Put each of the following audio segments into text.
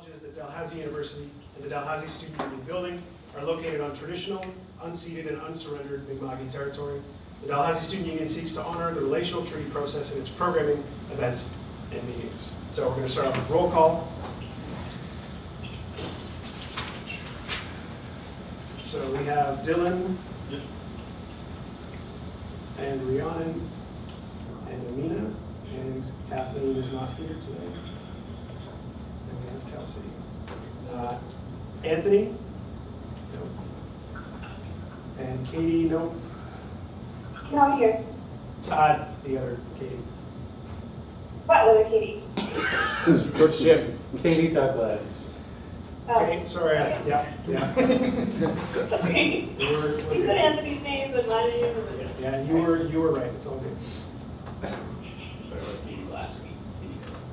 colleges, the Dalhousie University and the Dalhousie Student Union Building are located on traditional, unceded, and unsurrendered Mi'kmaq territory. The Dalhousie Student Union seeks to honor the relational treaty process in its programming, events, and meetings. So we're going to start off with roll call. So we have Dylan, and Rhiannon, and Amina, and Kathleen is not here today. And we have Kelsey. Anthony? Nope. And Katie? Nope. Not here. The other Katie. What other Katie? Coach Jim. Katie Douglas. Okay, sorry. Yeah. Sorry. You were You said Anthony's name, but my name was... Yeah, you were right. It's all good. But it was Katie last week.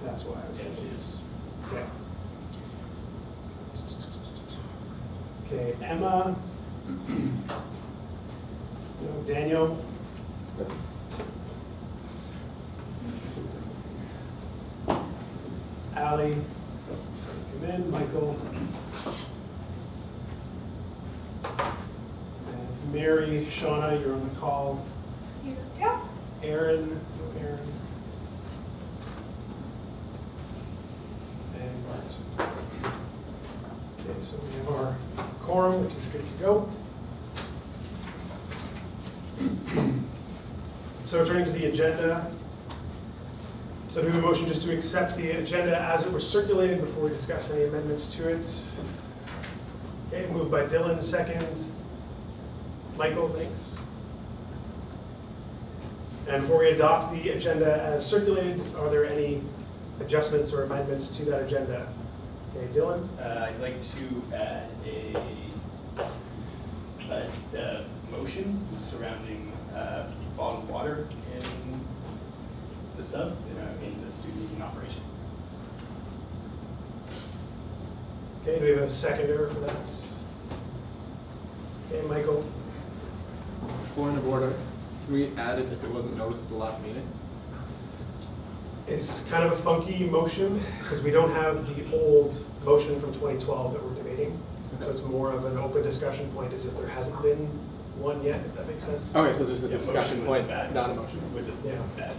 That's why I was confused. Okay. Okay, Emma. No, Daniel. Allie. Sorry, come in. Michael. And Mary, Shauna, you're on the call. Yeah. Aaron. No, Aaron. And Bart. Okay, so we have our quorum, which is good to go. So turning to the agenda. So do we have a motion just to accept the agenda as it was circulated before we discuss any amendments to it? Okay, moved by Dylan, second. Michael, thanks. And before we adopt the agenda as circulated, are there any adjustments or amendments to that agenda? Okay, Dylan? I'd like to add a motion surrounding bottled water in the sub, in the student union operations. Okay, do we have a seconder for that? Okay, Michael? Point of order. Can we add it if it wasn't noticed at the last meeting? It's kind of a funky motion because we don't have the old motion from 2012 that we're debating. So it's more of an open discussion point as if there hasn't been one yet, if that makes sense. Okay, so it's just a Yeah, discussion motion was point, bad. not a motion. Was it Yeah. bad?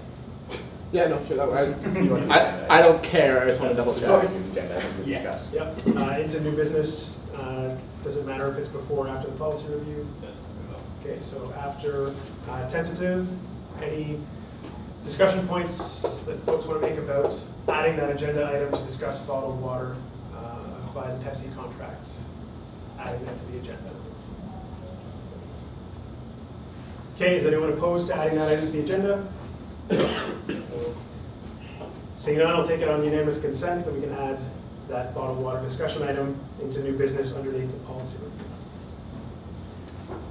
Yeah, no, sure. I don't care. I just want to double It's all check. good. Yeah. Yep, into new business. Does it matter if it's before or after the policy review? Okay, so after tentative, any discussion points that folks want to make about adding that agenda item to discuss bottled water by the Pepsi contract, adding that to the agenda? Okay, is anyone opposed to adding that item to the agenda? Seeing none, I'll take it on unanimous consent that we can add that bottled water discussion item into new business underneath the policy review.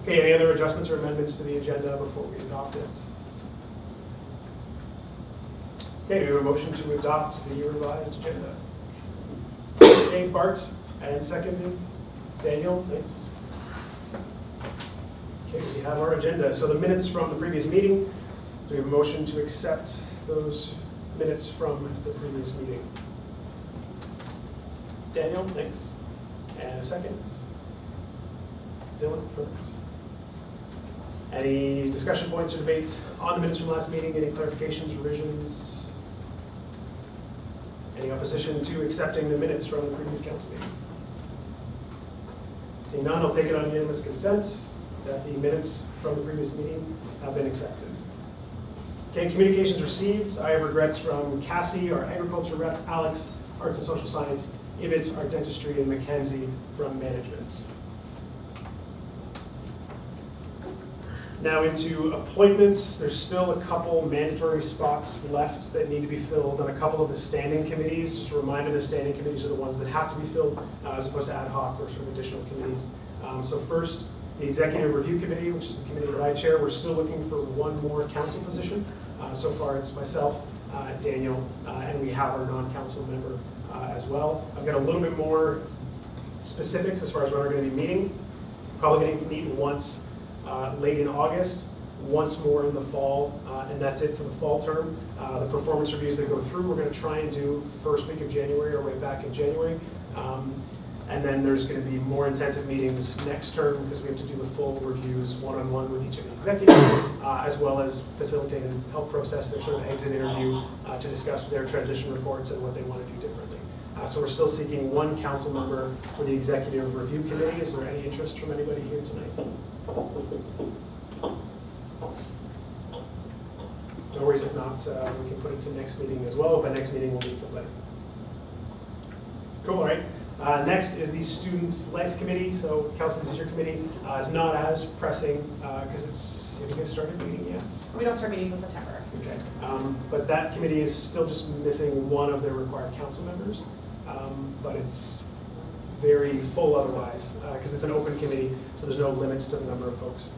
Okay, any other adjustments or amendments to the agenda before we adopt it? Okay, we have a motion to adopt the revised agenda. Okay, Bart, and seconded. Daniel, thanks. Okay, we have our agenda. So the minutes from the previous meeting, do we have a motion to accept those minutes from the previous meeting? Daniel, thanks. And a second. Dylan, perfect. Any discussion points or debates on the minutes from last meeting? Any clarifications, revisions? Any opposition to accepting the minutes from the previous council meeting? Seeing none, I'll take it on unanimous consent that the minutes from the previous meeting have been accepted. Okay, communications received. I have regrets from Cassie, our agriculture rep, Alex, arts and social science, Ivett, our dentistry, and Mackenzie from management. Now into appointments. There's still a couple mandatory spots left that need to be filled on a couple of the standing committees. Just a reminder, the standing committees are the ones that have to be filled as opposed to ad hoc or sort of additional committees. So first, the Executive Review Committee, which is the committee that I chair. We're still looking for one more council position. So far it's myself, Daniel, and we have our non-council member as well. I've got a little bit more specifics as far as when we're going to be meeting. Probably going to meet once late in August, once more in the fall, and that's it for the fall term. The performance reviews that go through, we're going to try and do first week of January or right back in January. And then there's going to be more intensive meetings next term because we have to do the full reviews one-on-one with each of the executives, as well as facilitate and help process their sort of exit interview to discuss their transition reports and what they want to do differently. So we're still seeking one council member for the executive review committee. Is there any interest from anybody here tonight? No worries if not, we can put it to next meeting as well. By next meeting, we'll meet somebody. Cool, all right. Next is the Students' Life Committee. So, Kelsey, this is your committee. It's not as pressing because you haven't started meeting yet. We don't start meetings in September. Okay. But that committee is still just missing one of their required council members. But it's very full otherwise because it's an open committee, so there's no limits to the number of folks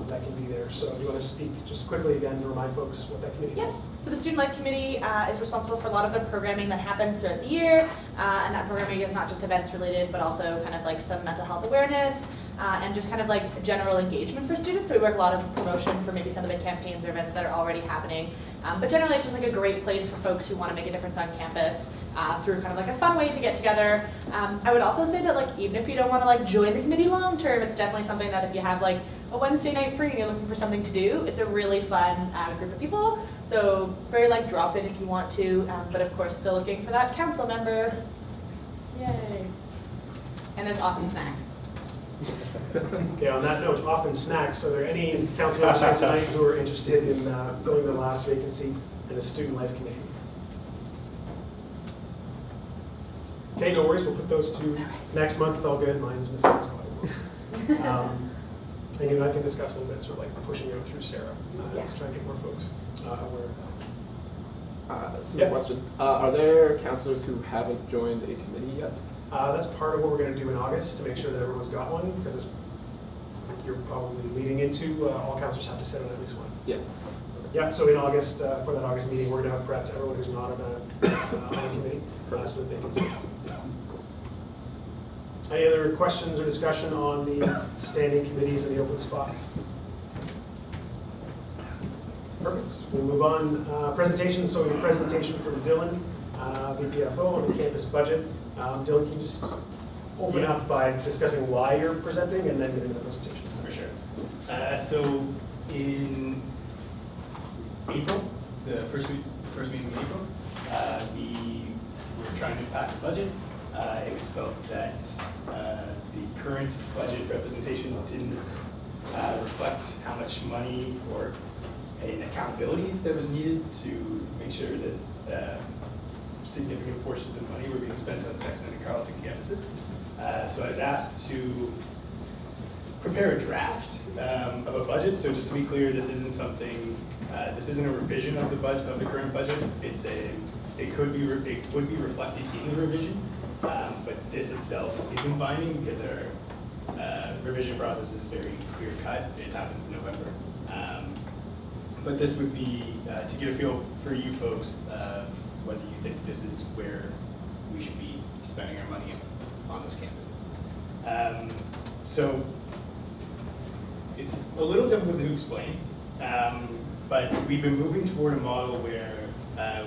that can be there. So do you want to speak just quickly again to remind folks what that committee is? So the Student Life Committee is responsible for a lot of the programming that happens throughout the year, and that programming is not just events related, but also kind of like some mental health awareness and just kind of like general engagement for students. So we work a lot of promotion for maybe some of the campaigns or events that are already happening. But generally it's just like a great place for folks who want to make a difference on campus through kind of like a fun way to get together. I would also say that like even if you don't want to like join the committee long term, it's definitely something that if you have like a Wednesday night free and you're looking for something to do, it's a really fun group of people. So very like drop in if you want to, but of course still looking for that council member. Yay. And there's often snacks. Okay, on that note, often snacks. Are there any council members here tonight who are interested in filling the last vacancy in the Student Life Committee? Okay, no worries. We'll put those two next month. It's all good. Mine's missing as well. And you and I can discuss a little bit, sort of like pushing it through Sarah to try and get more folks aware of that. Simple question. Are there counselors who haven't joined a committee yet? That's part of what we're going to do in August to make sure that everyone's got one, because it's, you're probably leading into all counselors have to sit on at least one. Yeah. Yeah, so in August, for that August meeting, we're going to have prepped everyone who's not on a committee so that they can sit. Any other questions or discussion on the standing committees and the open spots? Perfect. We'll move on. Presentations. So we have a presentation from Dylan, VPFO, on the campus budget. Dylan, can you just open up by discussing why you're presenting and then get into the presentation? For sure. So in April, the first meeting in April, we were trying to pass the budget. It was felt that the current budget representation didn't reflect how much money or an accountability that was needed to make sure that significant portions of money were being spent on Sexton and Carleton campuses. So I was asked to prepare a draft of a budget. So just to be clear, this isn't something. This isn't a revision of the budget of the current budget. It would be reflected in the revision, but this itself isn't binding because our revision process is very clear cut. It happens in November. But this would be to get a feel for you folks whether you think this is where we should be spending our money on those campuses. So it's a little difficult to explain, but we've been moving toward a model where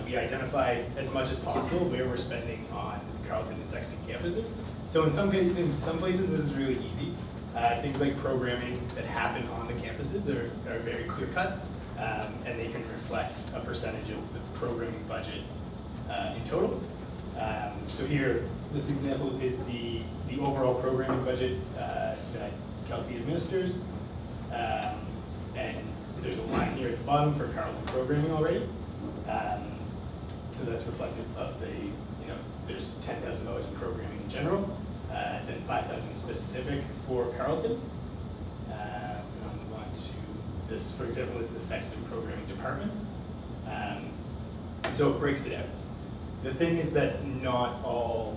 we identify as much as possible where we're spending on Carleton and Sexton campuses. So in some places this is really easy. Things like programming that happen on the campuses are very clear cut, and they can reflect a percentage of the programming budget in total. So here, this example is the overall programming budget that Kelsey administers. And there's a line here at the bottom for Carleton programming already. So that's reflective of there's $10,000 in programming in general, then $5,000 specific for Carleton. And I'll move on to this, for example, is the Sexton programming department. So it breaks it out. The thing is that not all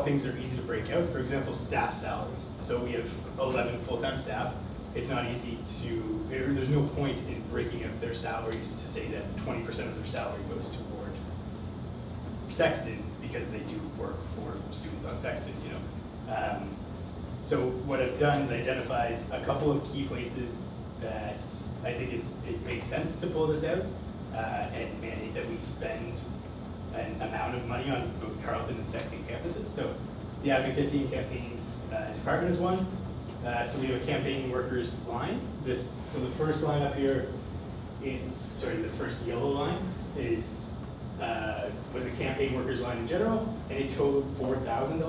things are easy to break out. For example, staff salaries. So we have 11 full-time staff. It's not easy there's no point in breaking out their salaries to say that 20% of their salary goes toward Sexton because they do work for students on Sexton, So what I've done is identified a couple of key places that I think it makes sense to pull this out and mandate that we spend an amount of money on both Carleton and Sexton campuses. So the advocacy and campaigns department is one. So we have a campaign workers line. So the first line up here, the first yellow line was a campaign workers line in general, and it totaled $4,000.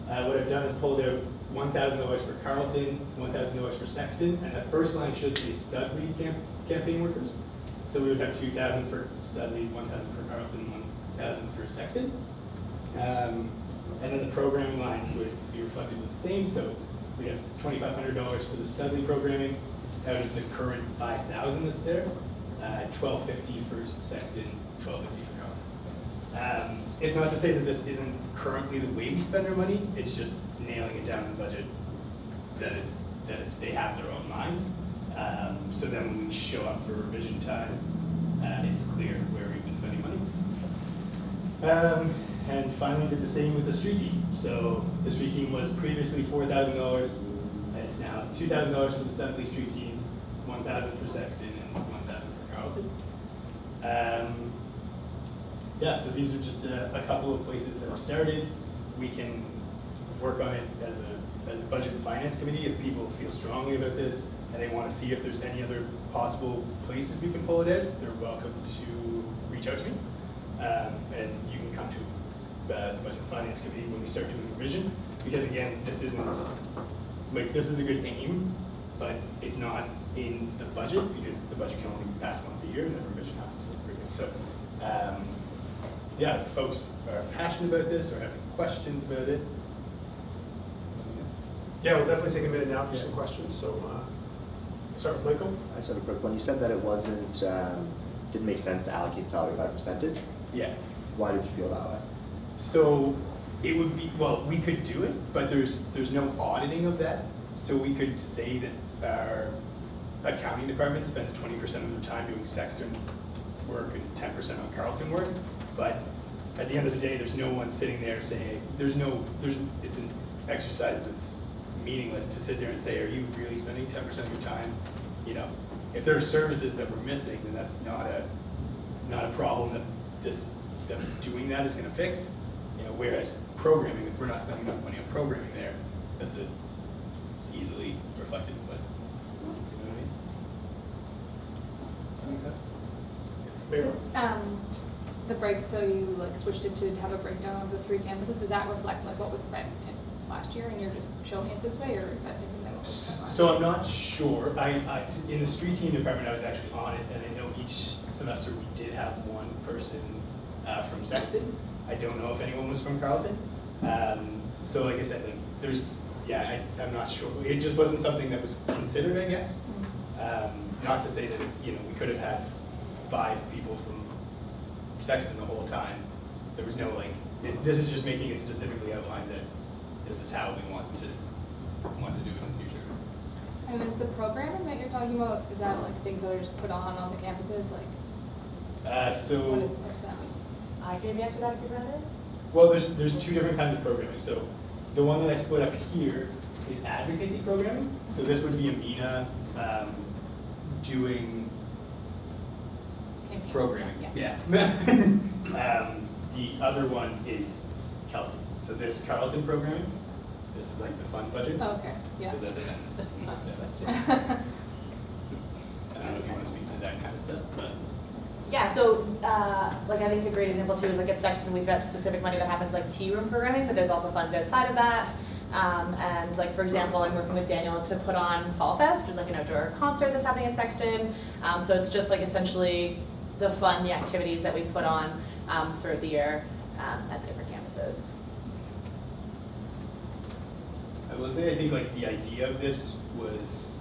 What I've done is pulled out $1,000 for Carleton, $1,000 for Sexton, and the first line should say Studley campaign workers. So we would have $2,000 for Studley, $1,000 for Carleton, $1,000 for Sexton. And then the programming line would be reflected with the same, so we have $2,500 for the Studley programming out of the current $5,000 that's there, $1,250 for Sexton, $1,250 for Carleton. It's not to say that this isn't currently the way we spend our money, it's just nailing it down in the budget that they have their own minds. So then when we show up for revision time, it's clear where we've been spending money. And finally did the same with the street team. So the street team was previously $4,000. It's now $2,000 for the Studley street team, $1,000 for Sexton, and $1,000 for Carleton. Yeah, so these are just a couple of places that have started. We can work on it as a budget and finance committee if people feel strongly about this and they want to see if there's any other possible places we can pull it out. They're welcome to reach out to me. And you can come to the budget and finance committee when we start doing revision. Because again, this is a good aim, but it's not in the budget because the budget can only pass once a year and then revision happens once every year. So, yeah, if folks are passionate about this or have any questions about it. Yeah, we'll definitely take a minute now for some questions. So, start with Michael. I just have a quick one. You said that it didn't make sense to allocate salary by percentage. Yeah. Why did you feel that way? So it would be, well, we could do it, but there's no auditing of that. So we could say that our accounting department spends 20% of their time doing Sexton work and 10% on Carleton work. But at the end of the day, there's no one sitting there saying, it's an exercise that's meaningless to sit there and say, are you really spending 10% of your time? You know, if there are services that we're missing, then that's not a problem that doing that is gonna fix. You know, whereas programming, if we're not spending enough money on programming there, it's easily reflected in the budget. You know what I mean? Does that make sense? The break, so you like switched it to have a breakdown of the 3 campuses, does that reflect like what was spent in last year and you're just showing it this way, or is that different than what was spent last year? So I'm not sure. I in the street team department, I was actually on it, and I know each semester we did have one person from Sexton. I don't know if anyone was from Carleton. So like I said, I'm not sure. It just wasn't something that was considered, I guess. Not to say that, you know, we could have had 5 people from Sexton the whole time. There was no this is just making it specifically outlined that this is how we want to do it in the future. And is the programming that you're talking about, is that like things that are just put on the campuses, like what is that? I can maybe answer that if you're ready. Well, there's 2 different kinds of programming. So the one that I split up here is advocacy programming. So this would be Amina doing Campaigns programming. stuff, Yeah. The other one is Kelsey. So this Carleton programming, this is like the fund budget. Oh, okay, yeah. So that's events. I don't know if you want to speak to that kind of stuff, but. Yeah, so I think a great example too is like at Sexton, we've got specific money that happens like tea room programming, but there's also funds outside of that. And like, for example, I'm working with Daniel to put on Fall Fest, which is like an outdoor concert that's happening at Sexton. So it's just like essentially the activities that we put on throughout the year at different campuses. I will say, I think like the idea of this was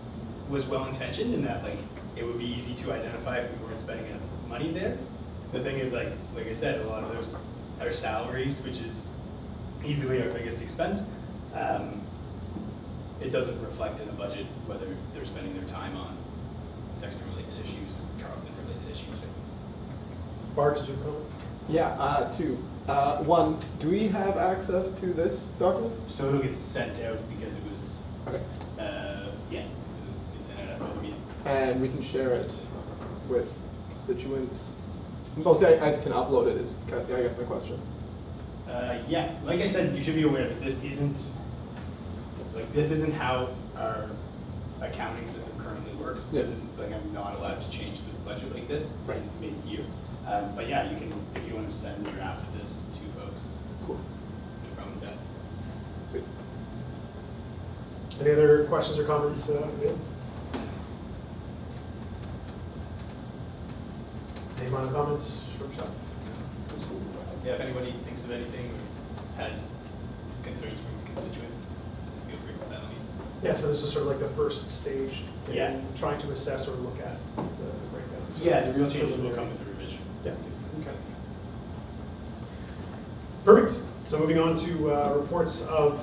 well intentioned in that like it would be easy to identify if we weren't spending enough money there. The thing is like I said, a lot of those are salaries, which is easily our biggest expense. It doesn't reflect in the budget whether they're spending their time on Sexton related issues or Carleton related issues. Bart, did you comment? Yeah, 2. 1, do we have access to this document? So it'll get sent out because it was, Okay. it's sent out after the meeting. And we can share it with constituents. Most guys can upload it is, I guess, my question. Yeah, like I said, you should be aware that this isn't how our accounting system currently works. This is, like, I'm not allowed to change the budget like this in mid-year. But yeah, you can, if you want to send the draft of this to folks. Cool. No problem with that. Sweet. Any other questions or comments from you? Any final comments from yourself? Yeah, if anybody thinks of anything or has concerns from constituents, feel free to put that on these. Yeah, so this is sort of like the first stage in Yeah. trying to assess or look at the breakdown. So Yeah, it's the real changes will preliminary. come with the revision. Yeah. That's kind Perfect. So moving on to reports of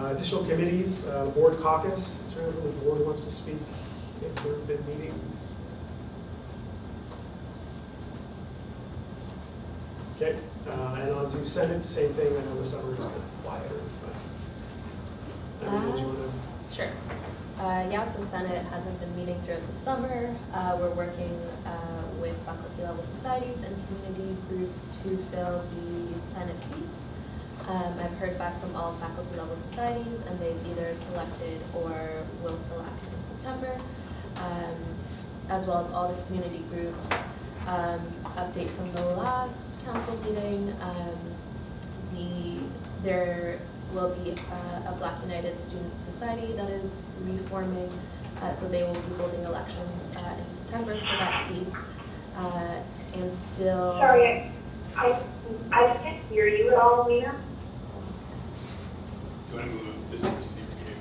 additional committees, board caucus. Is there anyone from the board who wants to speak if there have been meetings? Okay, and on to Senate, same thing. I know the summer is kind of quieter, but Emily, did you want to? Sure. Yeah, so Senate hasn't been meeting throughout the summer. We're working with faculty level societies and community groups to fill the Senate seats. I've heard back from all faculty level societies, and they've either selected or will select in September, as well as all the community groups. Update from the last council meeting, there will be a Black United Student Society that is reforming, so they will be holding elections in September for that seat, and still. Sorry, I can't hear you at all, Lena. Do you want to move this emergency review?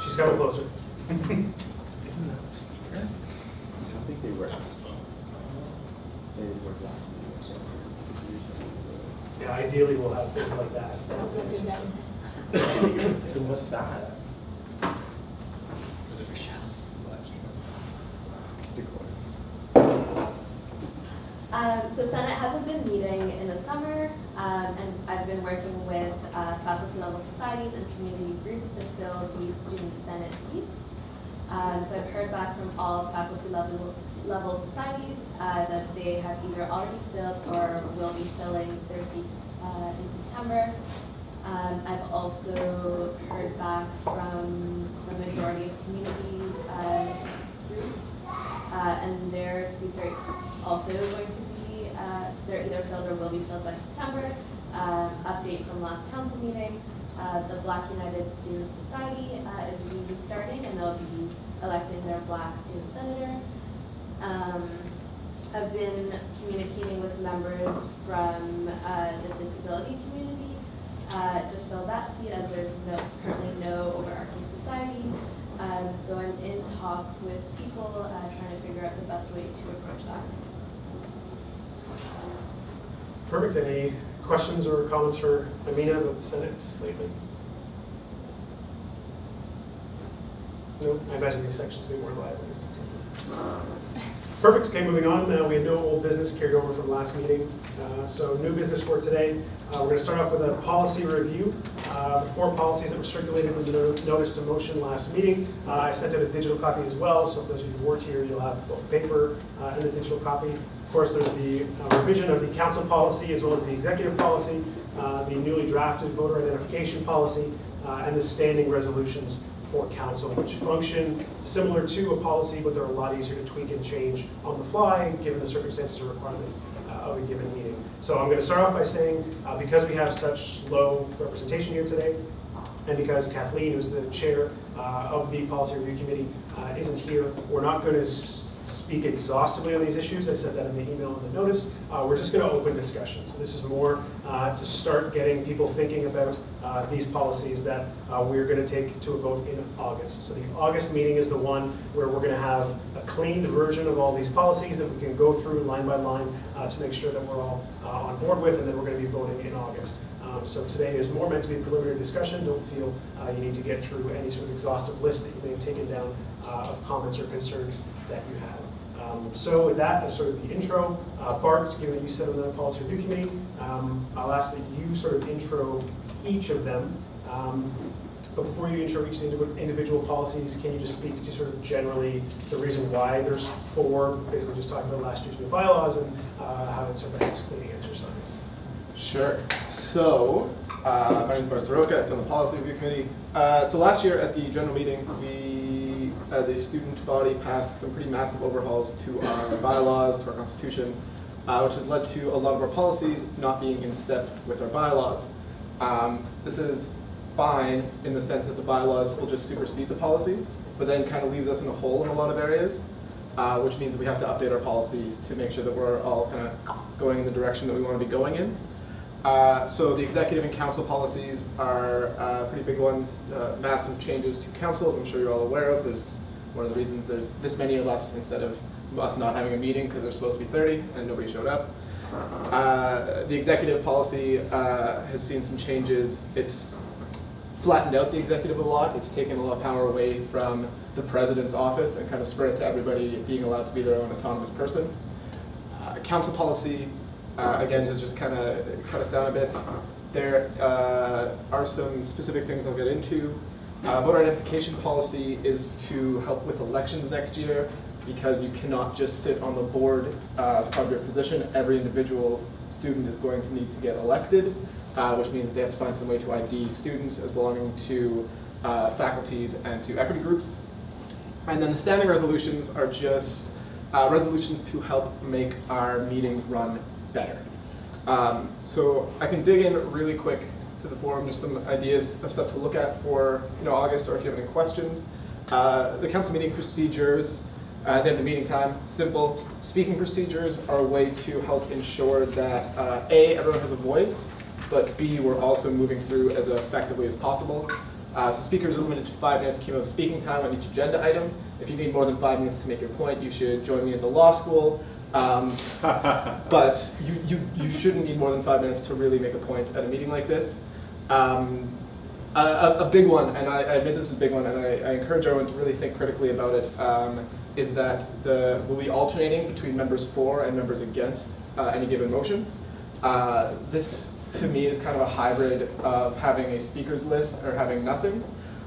She's coming closer. Isn't that the speaker? I don't think they were. Off the phone. They didn't work last meeting, so. Yeah, ideally we'll have things like that. And what's that? For the Michelle. So Senate hasn't been meeting in the summer, and I've been working with faculty level societies and community groups to fill the student Senate seats. So I've heard back from all faculty level societies that they have either already filled or will be filling their seats in September. I've also heard back from the majority of community groups, and their seats are also going to be, they're either filled or will be filled by September. Update from last council meeting, the Black United Student Society is restarting, and they'll be electing their Black student senator. I've been communicating with members from the disability community to fill that seat, as there's currently no overarching society. So I'm in talks with people trying to figure out the best way to approach that. Perfect. Any questions or comments for Amina about the Senate lately? No, I imagine these sections will be more lively in September. Perfect. Okay, moving on. We had no old business carried over from last meeting. So new business for today. We're going to start off with a policy review. The 4 policies that were circulated in the notice to motion last meeting. I sent out a digital copy as well, so for those of you who weren't here, you'll have both paper and the digital copy. Of course, there's the revision of the council policy as well as the executive policy, the newly drafted voter identification policy, and the standing resolutions for council, which function similar to a policy, but they're a lot easier to tweak and change on the fly, given the circumstances or requirements of a given meeting. So I'm going to start off by saying, because we have such low representation here today, and because Kathleen, who's the chair of the Policy Review Committee, isn't here, we're not going to speak exhaustively on these issues. I said that in the email and the notice. We're just going to open discussion. So this is more to start getting people thinking about these policies that we're going to take to a vote in August. So the August meeting is the one where we're going to have a cleaned version of all these policies that we can go through line by line to make sure that we're all on board with, and then we're going to be voting in August. So today is more meant to be preliminary discussion. Don't feel you need to get through any sort of exhaustive list that you may have taken down of comments or concerns that you had. So with that as sort of the intro, Bart, given that you sit on the Policy Review Committee, I'll ask that you sort of intro each of them. But before you intro each individual policies, can you just speak to sort of generally the reason why there's 4, basically just talking about last year's new bylaws and how it sort of helps cleaning exercise? Sure. So, my name is Bart Soroka. I sit on the Policy Review Committee. So last year at the general meeting, we, as a student body, passed some pretty massive overhauls to our bylaws, to our constitution, which has led to a lot of our policies not being in step with our bylaws. This is fine in the sense that the bylaws will just supersede the policy, but then kind of leaves us in a hole in a lot of areas, which means we have to update our policies to make sure that we're all kind of going in the direction that we want to be going in. So the executive and council policies are pretty big ones, massive changes to councils, I'm sure you're all aware of. There's one of the reasons there's this many of us instead of us not having a meeting because there's supposed to be 30 and nobody showed up. The executive policy has seen some changes. It's flattened out the executive a lot. It's taken a lot of power away from the president's office and kind of spread it to everybody being allowed to be their own autonomous person. Council policy, again, has just kind of cut us down a bit. There are some specific things I'll get into. Voter identification policy is to help with elections next year because you cannot just sit on the board as part of your position. Every individual student is going to need to get elected, which means that they have to find some way to ID students as belonging to faculties and to equity groups. And then the standing resolutions are just resolutions to help make our meetings run better. So I can dig in really quick to the forum, just some ideas of stuff to look at for August, or if you have any questions. The council meeting procedures, they have the meeting time, simple. Speaking procedures are a way to help ensure that A, everyone has a voice, but B, we're also moving through as effectively as possible. So speakers are limited to 5 minutes cumulative speaking time on each agenda item. If you need more than 5 minutes to make your point, you should join me at the law school. But you shouldn't need more than 5 minutes to really make a point at a meeting like this. A big one, and I admit this is a big one, and I encourage everyone to really think critically about it, is that we'll be alternating between members for and members against any given motion. This, to me, is kind of a hybrid of having a speakers list or having nothing.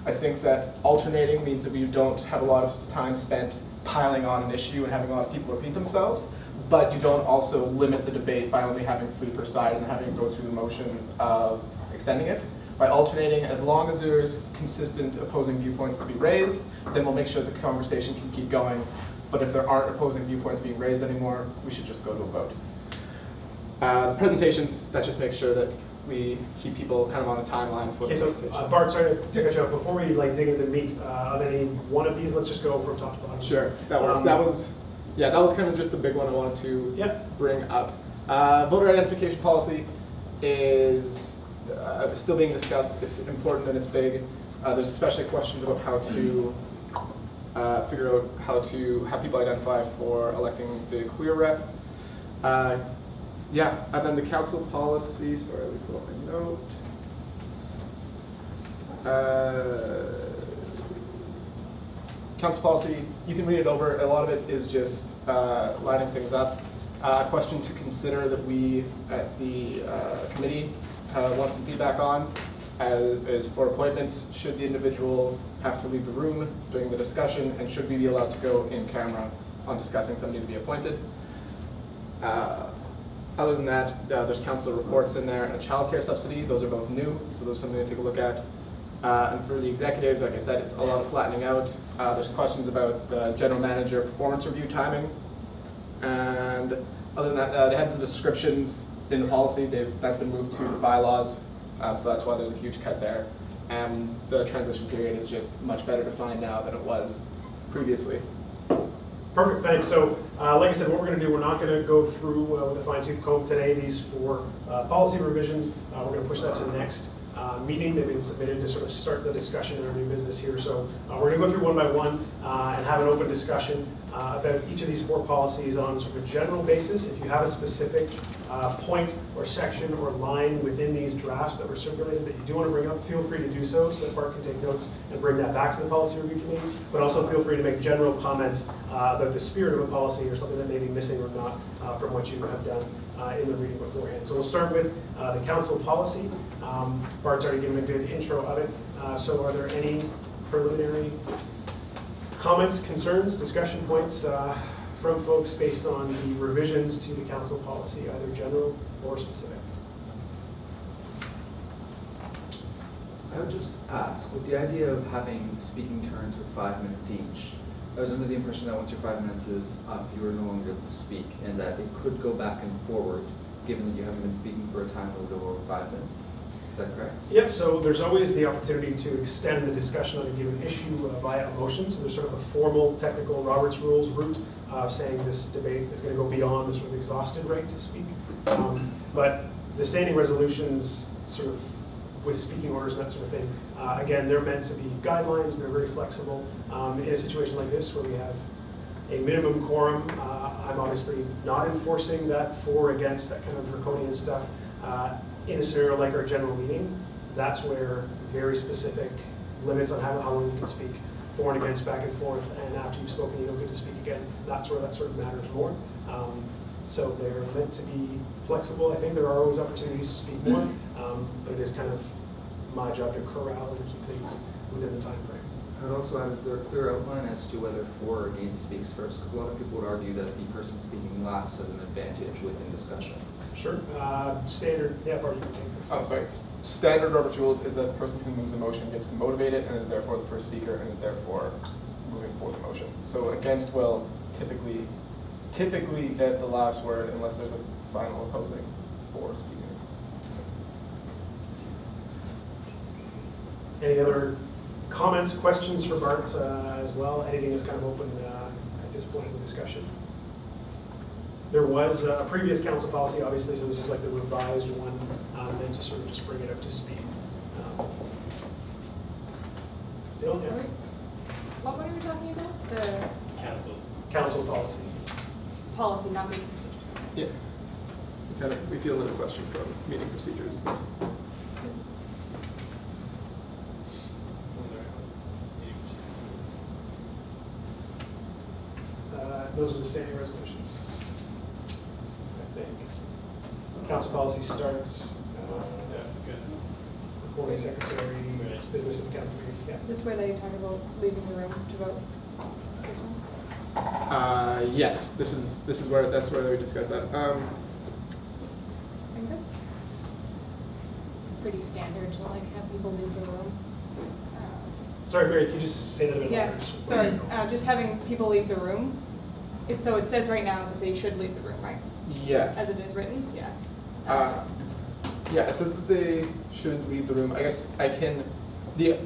I think that alternating means that we don't have a lot of time spent piling on an issue and having a lot of people repeat themselves, but you don't also limit the debate by only having 3 per side and having to go through the motions of extending it. By alternating, as long as there's consistent opposing viewpoints to be raised, then we'll make sure the conversation can keep going. But if there aren't opposing viewpoints being raised anymore, we should just go to a vote. The presentations, that just makes sure that we keep people kind of on a timeline for the presentation. Bart, sorry to cut you off. Before we dig into the meat of any one of these, let's just go from top to bottom. Sure, that works. That was kind of just the big one I wanted to bring up. Voter identification policy is still being discussed. It's important and it's big. There's especially questions about how to figure out how to have people identify for electing the queer rep. And then the council policy, sorry, let me pull up my note. Council policy, you can read it over. A lot of it is just lining things up. A question to consider that we at the committee want some feedback on is for appointments. Should the individual have to leave the room during the discussion, and should we be allowed to go in camera on discussing somebody to be appointed? Other than that, there's council reports in there and a childcare subsidy. Those are both new, so those are something to take a look at. And for the executive, like I said, it's a lot of flattening out. There's questions about the general manager performance review timing. And other than that, they have the descriptions in the policy. That's been moved to the bylaws, so that's why there's a huge cut there. And the transition period is just much better defined now than it was previously. Perfect, thanks. So, like I said, what we're going to do, we're not going to go through with a fine-tooth comb today these 4 policy revisions. We're going to push that to the next meeting. They've been submitted to sort of start the discussion in our new business here. So we're going to go through one by one and have an open discussion about each of these 4 policies on sort of a general basis. If you have a specific point or section or line within these drafts that were circulated that you do want to bring up, feel free to do so that Bart can take notes and bring that back to the policy review committee. But also feel free to make general comments about the spirit of a policy or something that may be missing or not from what you have done in the reading beforehand. So we'll start with the council policy. Bart's already given a good intro of it. So are there any preliminary comments, concerns, discussion points from folks based on the revisions to the council policy, either general or specific? I would just ask, with the idea of having speaking turns for 5 minutes each, I was under the impression that once your 5 minutes is up, you are no longer able to speak, and that it could go back and forward, given that you haven't been speaking for a time that would go over 5 minutes. Is that correct? Yeah, so there's always the opportunity to extend the discussion on a given issue via a motion. So there's sort of a formal technical Robert's Rules route of saying this debate is going to go beyond the sort of exhausted right to speak. But the standing resolutions, sort of with speaking orders and that sort of thing, again, they're meant to be guidelines. They're very flexible. In a situation like this where we have a minimum quorum, I'm obviously not enforcing that for, against, that kind of draconian stuff. In a scenario like our general meeting, that's where very specific limits on how long you can speak, for and against, back and forth, and after you've spoken, you don't get to speak again. That's where that sort of matters more. So they're meant to be flexible. I think there are always opportunities to speak more, but it is kind of my job to corral and keep things within the time frame. I would also add, is there a clear outline as to whether for or against speaks first? Because a lot of people would argue that the person speaking last has an advantage within discussion. Sure. Standard, yeah, Bart, you can take this. Oh, sorry. Standard Robert's Rules is that the person who moves a motion gets to motivate it and is therefore the first speaker and is therefore moving for the motion. So against will typically get the last word unless there's a final opposing for speaking. Any other comments, questions for Bart as well? Anything is kind of open at this point in the discussion. There was a previous council policy, obviously, so this is like the revised one, and to sort of just bring it up to speed. Dylan, yeah? What are we talking about? The Council policy. policy, not meeting procedure. Yeah. We feel another question from meeting procedures. Those are the standing resolutions, I think. Council policy starts, recording secretary, business of the council meeting, yeah. Is this where they talk about leaving the room to vote? This one? Yes, this is where we discuss that. I think that's pretty standard to like have people leave the room. Sorry, Mary, can you just say that a bit Yeah, louder? sorry, just having people leave the room. It says right now that they should leave the room, right? Yes. As it is written, yeah. Yeah, it says that they should leave the room. I guess I can, the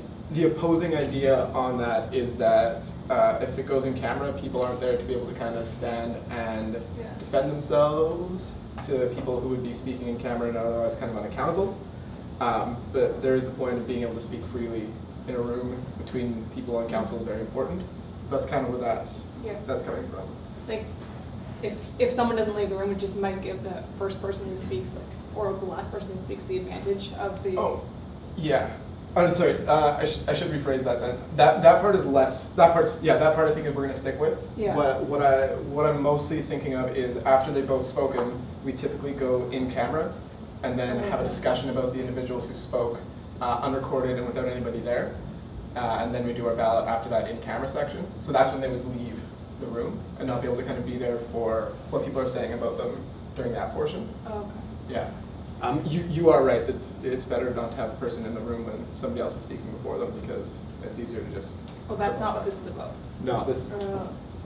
opposing idea on that is that if it goes in camera, people aren't there to be able to kind of stand and defend themselves to people who would be speaking in camera and otherwise kind of unaccountable. But there is the point of being able to speak freely in a room between people on council is very important. So that's kind of where that's coming from. Like, if someone doesn't leave the room, it just might give the first person who speaks, like, or the last person who speaks, the advantage of the. Oh, yeah. Oh, sorry. I should rephrase that then. That part is less. That part I think we're going to stick with. Yeah. What I'm mostly thinking of is after they've both spoken, we typically go in camera, and then have a discussion about the individuals who spoke, unrecorded and without anybody there, and then we do our ballot after that in camera section. So that's when they would leave the room and not be able to kind of be there for what people are saying about them during that portion. Oh, okay. Yeah. You are right that it's better not to have a person in the room when somebody else is speaking before them because it's easier to just. Well, that's not what this is about. No, this.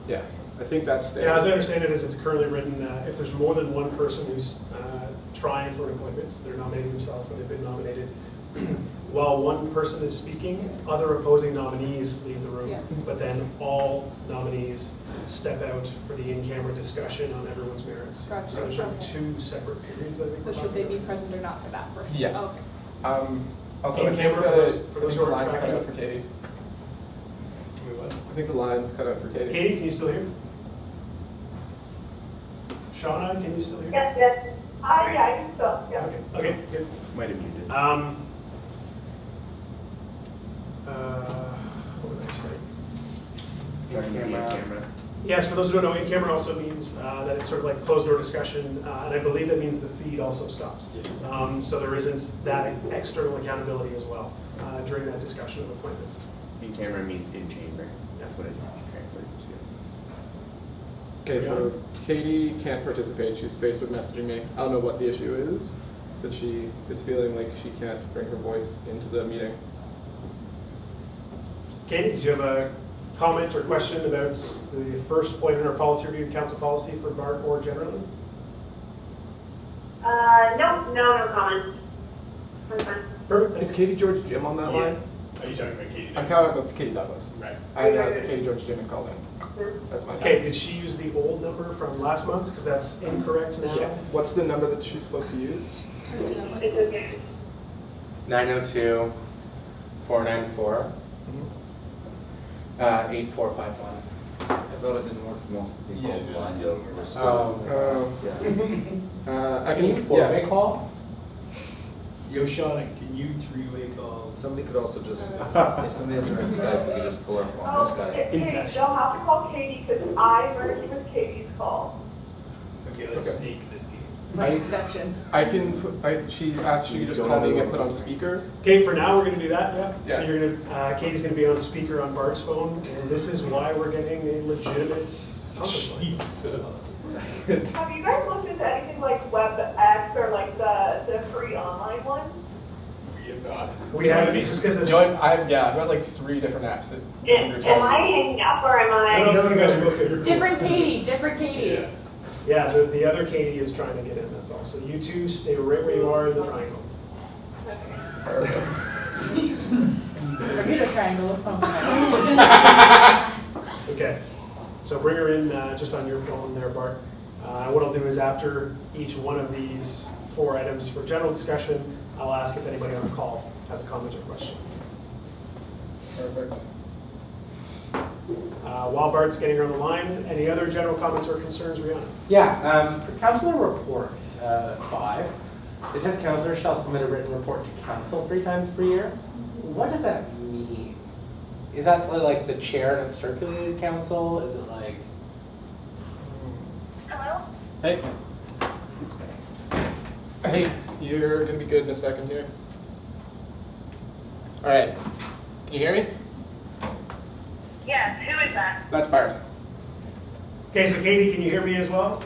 Yeah, I think that's. Yeah, as I understand it, as it's currently written, if there's more than one person who's trying for an appointment, they're nominating themselves or they've been nominated. While one person is speaking, other opposing nominees leave the room, but then all nominees step out for the in-camera discussion on everyone's merits. Gotcha. So there's sort of two separate periods, I think. So should they be present or not for that person? Yes. Okay. Also, In I think camera for those who are lines cut tracking. out for Katie. Wait, what? I think the lines cut out for Katie. Katie, can you still hear? Shauna, can you still hear? Yes, yes. Yeah, I can still, yeah. Okay, good. Might have muted. What was I saying? Camera. Yes, for those who don't know, in-camera also means that it's sort of like closed-door discussion, and I believe that means the feed also stops. So there isn't that external accountability as well during that discussion of appointments. In camera means in chamber. That's what it translates to. Okay, so Katie can't participate. She's Facebook messaging me. I don't know what the issue is, but she is feeling like she can't bring her voice into the meeting. Katie, did you have a comment or question about the first point in our policy review, council policy for BART or generally? No comment. I'm fine. Perfect, Is thanks. Katie George Jim on that Yeah. line? Are you talking about Katie? I'm counting up to Katie Douglas. Right. I didn't realize that Katie George Jim had called in. That's my Okay, did she use the old number from last month? Because that's incorrect now. Yeah. What's the number that she's supposed to use? It's okay. 902 494 8451. I thought it didn't work more. Yeah, no, Lined it up. didn't work. Oh. Yeah. I can, Four-way yeah. call? Yo, Sean, can you three-way call? Somebody could also just, if somebody has their own Skype, we could just pull up on Oh, Skype. Katie, Inception. you'll have to call Katie because I merged with Katie's call. Okay, let's Okay. sneak this game. It's like Inception. I can put, she asked if she could just call me and get put on speaker. Okay, for now, we're gonna do that, yeah. So Yeah. you're gonna, Katie's gonna be on speaker on Bart's phone, and this is why we're getting a legitimate conference line. Jesus. Have you guys looked into anything like WebEx or like the free online one? We have not. We have, just because of. I've got like 3 different apps that. Am I hanging up or am I? No, you guys are both good. You're cool. Different Katie, different Katie. Yeah. Yeah, the other Katie is trying to get in, that's all. So you two stay right where you are in the triangle. Bermuda Triangle of phone. Okay, so bring her in just on your phone there, Bart. What I'll do is after each one of these 4 items for general discussion, I'll ask if anybody on the call has a comment or question. Perfect. While Bart's getting her on the line, any other general comments or concerns, Rihanna? Yeah, for councillor reports, 5, it says councillors shall submit a written report to council 3 times per year. What does that mean? Is that like the chair and it's circulated council? Is it like? Hello? Hey. Hey, you're gonna be good in a second here. All right. Can you hear me? Yes, who is that? That's Bart. Okay, so Katie, can you hear me as well?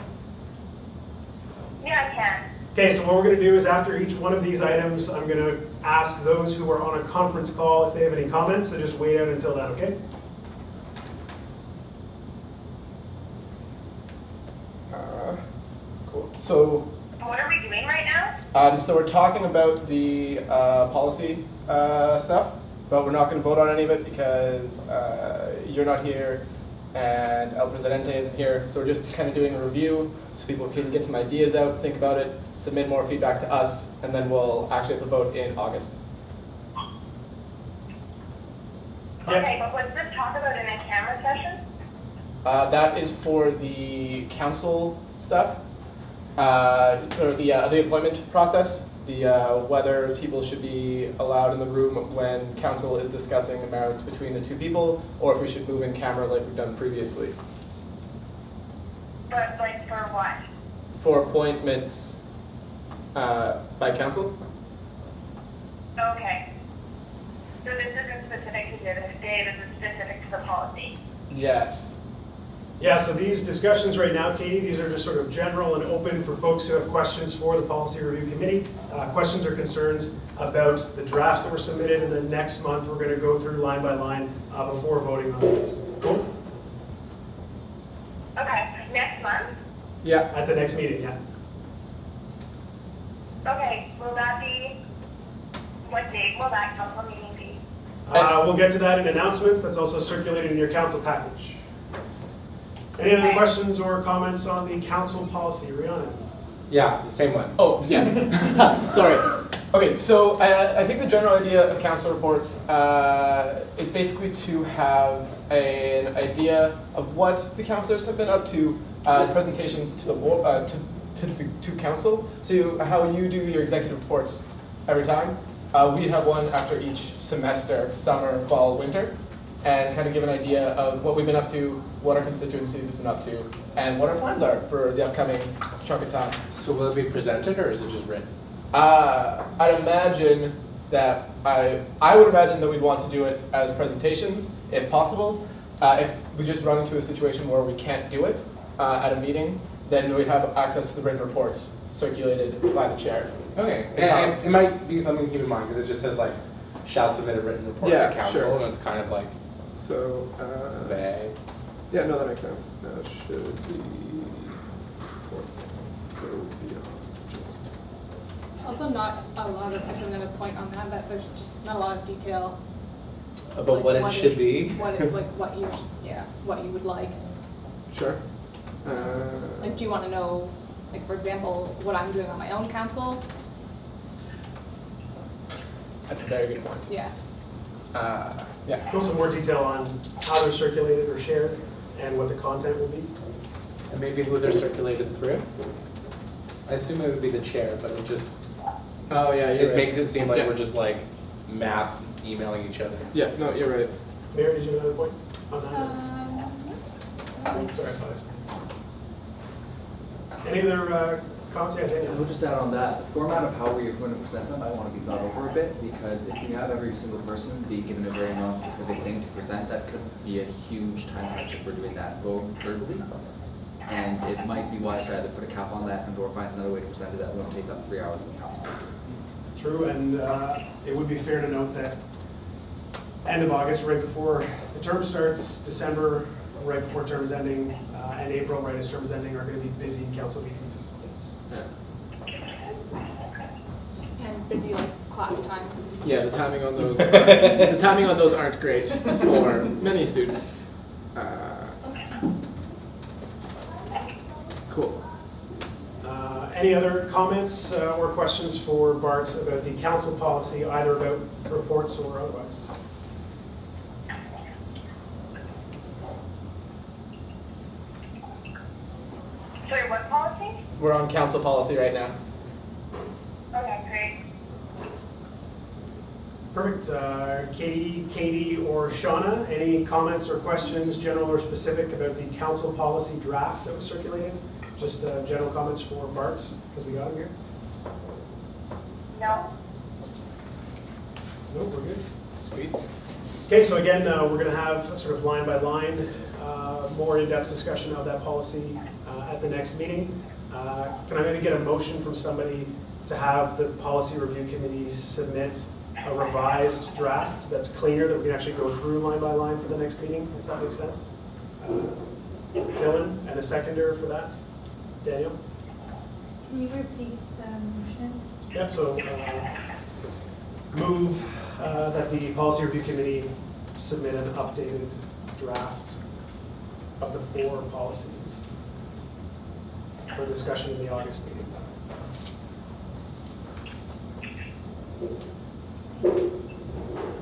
Yeah, I can. Okay, so what we're gonna do is after each one of these items, I'm gonna ask those who are on a conference call if they have any comments, so just wait out until then, okay? Cool. So, What are we doing right now? so we're talking about the policy stuff, but we're not going to vote on any of it because you're not here and El Presidente isn't here. So we're just kind of doing a review so people can get some ideas out, think about it, submit more feedback to us, and then we'll actually have the vote in August. Yeah. Okay, but what's this talk about in a camera session? That is for the council stuff, or the appointment process, whether people should be allowed in the room when council is discussing merits between the 2 people, or if we should move in camera like we've done previously. But like for what? For appointments by council? Okay. So this isn't specific to this day, this is specific to the policy. Yes. Yeah, so these discussions right now, Katie, these are just sort of general and open for folks who have questions for the Policy Review Committee. Questions or concerns about the drafts that were submitted, and then next month we're going to go through line by line before voting on these. Cool? Okay, next month? Yeah. At the next meeting, yeah. Okay, will that be, what date will that council meeting be? We'll get to that in announcements. That's also circulated in your council package. Any other Okay. questions or comments on the council policy, Rihanna? Yeah, the same one. Oh, yeah. Sorry. Okay, so I think the general idea of council reports is basically to have an idea of what the councillors have been up to as presentations to the board, to council. So how you do your executive reports every time. We have one after each semester, summer, fall, winter, and kind of give an idea of what we've been up to, what our constituency has been up to, and what our plans are for the upcoming chunk of time. So will it be presented or is it just written? I'd imagine that I would imagine that we'd want to do it as presentations, if possible. If we just run into a situation where we can't do it at a meeting, then we'd have access to the written reports circulated by the chair. Okay, Is how- and it might be something to keep in mind because it just says like, shall submit a written report Yeah, to council, sure. and it's kind of like, So, Vague. yeah, no, that makes sense. Should be go beyond just. Also not a lot of, actually another point on that, that there's just not a lot of detail. About like what it should be. What it, like what you're, yeah, what you would like. Sure. Like, do you wanna know, like, for example, what I'm doing on my own council? That's a very good point. Yeah. Yeah. Go some more detail on how they're circulated or shared and what the content will be. And maybe who they're circulated through. I assume it would be the chair, but it just, Oh, yeah, you're it right. makes it seem like Yeah. we're just like mass emailing each other. Yeah, no, you're right. Mary, did you have another point on that? Sorry, I thought I said. Any other comments? Yeah, I Daniel? would just add on that, the format of how we're going to present them, I want to be thought over a bit, because if you have every single person be given a very non-specific thing to present, that could be a huge time crunch if we're doing that verbally. And it might be wise to either put a cap on that and or find another way to present it that won't take up 3 hours of the council. True, and it would be fair to note that end of August, right before the term starts, December, right before term is ending, and April, right as term is ending, are going to be busy council meetings. And busy, like, class time. Yeah, the timing on those, the timing on those aren't great for many students. Cool. Any other comments or questions for Bart about the council policy, either about reports or otherwise? Sorry, what policy? We're on council policy right now. Okay, great. Perfect. Katie or Shauna, any comments or questions, general or specific, about the council policy draft that was circulated? Just general comments for Bart, because we got him here? No? No, we're good. Sweet. Okay, so again, we're going to have a sort of line by line, more in-depth discussion of that policy at the next meeting. Can I maybe get a motion from somebody to have the policy review committee submit a revised draft that's cleaner, that we can actually go through line by line for the next meeting, if that makes sense? Dylan, and a seconder for that? Daniel? Can you repeat the motion? Yeah, so move that the policy review committee submit an updated draft of the 4 policies for discussion in the August meeting.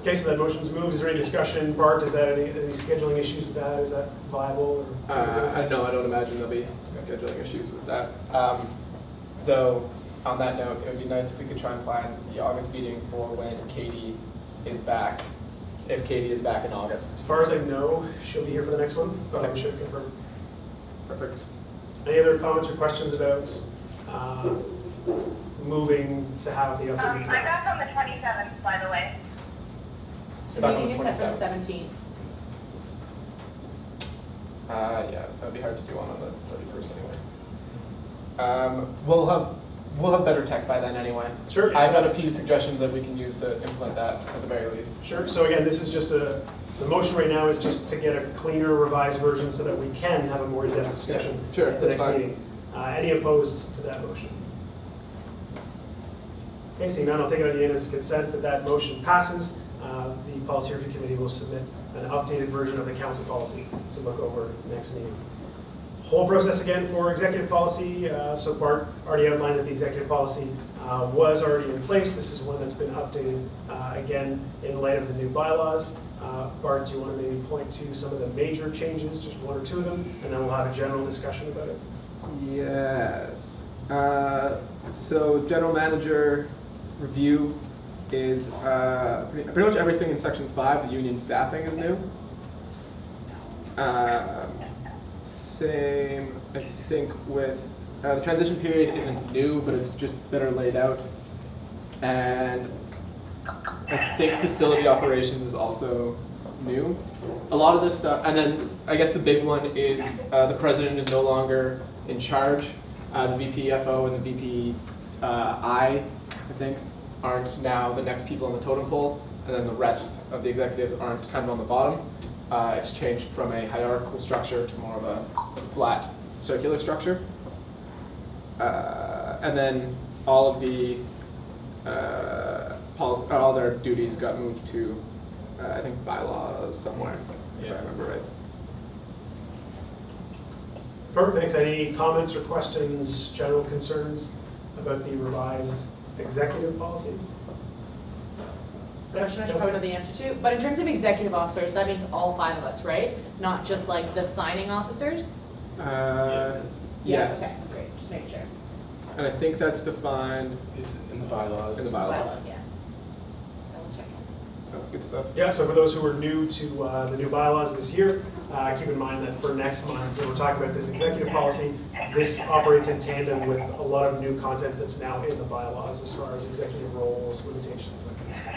Okay, so that motion's moved. Is there any discussion? Bart, is that any scheduling issues with that? Is that viable? Or I don't imagine there'll be scheduling issues with that. Though, on that note, it would be nice if we could try and plan the August meeting for when Katie is back, if Katie is back in August. As far as I know, she'll be here for the next one, but I Okay. should confirm. Perfect. Any other comments or questions about moving to have the updated I'm draft? back on the 27th, by the way. So back on the Meeting is set for 27th. the 17th. Yeah, that'd be hard to do one on the 31st anyway. We'll have better tech by then anyway. Sure. I've got a few suggestions that we can use to implement that at the very least. Sure, so again, this is just the motion right now is just to get a cleaner revised version so that we can have a more in-depth discussion Yeah, sure, at the that's next fine. meeting. Any opposed to that motion? Okay, seeing none, I'll take it on unanimous consent that that motion passes. The policy review committee will submit an updated version of the council policy to look over next meeting. Whole process again for executive policy. So Bart already outlined that the executive policy was already in place. This is one that's been updated again in light of the new bylaws. Bart, do you want to maybe point to some of the major changes, just 1 or 2 of them, and then we'll have a general discussion about it. Yes. So general manager review is pretty much everything in section 5, the union staffing is new. Same, I think, with the transition period isn't new, but it's just better laid out. And I think facility operations is also new. A lot of this stuff, and then I guess the big one is the president is no longer in charge. The VPFO and the VP I think, aren't now the next people on the totem pole, and then the rest of the executives aren't kind of on the bottom. It's changed from a hierarchical structure to more of a flat circular structure. And then all of the all their duties got moved to, I think, bylaws somewhere, if I remember right. Perfect, thanks. Any comments or questions, general concerns about the revised executive policy? Question I should probably know the answer to, but in terms of executive officers, that means all 5 of us, right? Not just like the signing officers? Yes. Okay, great, just making sure. And I think that's defined It's in the bylaws. in the bylaws. Yeah. Double checking. Oh, good stuff. Yeah, so for those who are new to the new bylaws this year, keep in mind that for next month, when we're talking about this executive policy, this operates in tandem with a lot of new content that's now in the bylaws as far as executive roles, limitations, that kind of stuff.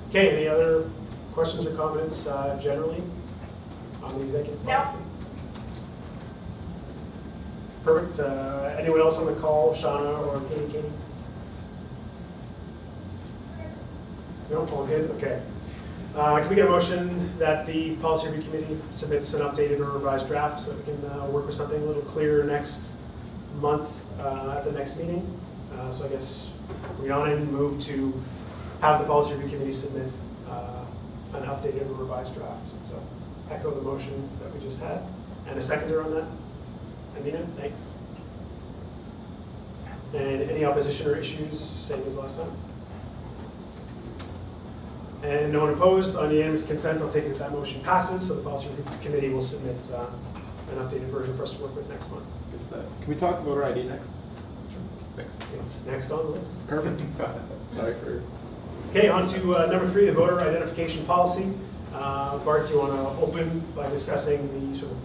Okay, any other questions or comments generally on the executive No. policy? Perfect. Anyone else on the call, Shauna or Katie? No, all good, okay. Can we get a motion that the policy review committee submits an updated or revised draft so that we can work with something a little clearer next month at the next meeting? So I guess we on and move to have the policy review committee submit an updated or revised draft. So echo the motion that we just had. And a seconder on that? Amina, thanks. And any opposition or issues, same as last time? And no one opposed, on unanimous consent, I'll take it that motion passes, so the policy review committee will submit an updated version for us to work with next month. Good stuff. Can we talk voter ID next? Thanks. It's next on the list. Perfect. Sorry for. Okay, on to number 3, the voter identification policy. Bart, do you want to open by discussing the sort of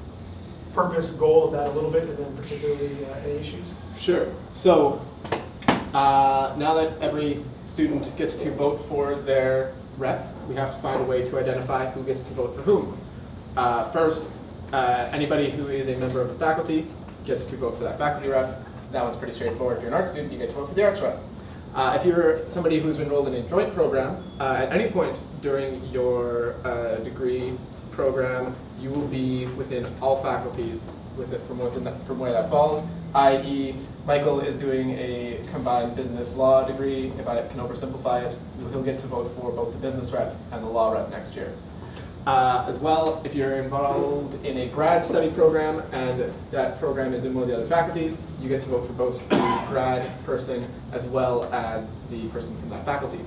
purpose, goal of that a little bit, and then particularly any issues? Sure. So now that every student gets to vote for their rep, we have to find a way to identify who gets to vote for whom. First, anybody who is a member of the faculty gets to vote for that faculty rep. That one's pretty straightforward. If you're an arts student, you get to vote for the arts rep. If you're somebody who's enrolled in a joint program, at any point during your degree program, you will be within all faculties with it from where that falls, i.e. Michael is doing a combined business law degree, if I can oversimplify it, so he'll get to vote for both the business rep and the law rep next year. As well, if you're involved in a grad study program and that program is in one of the other faculties, you get to vote for both the grad person as well as the person from that faculty.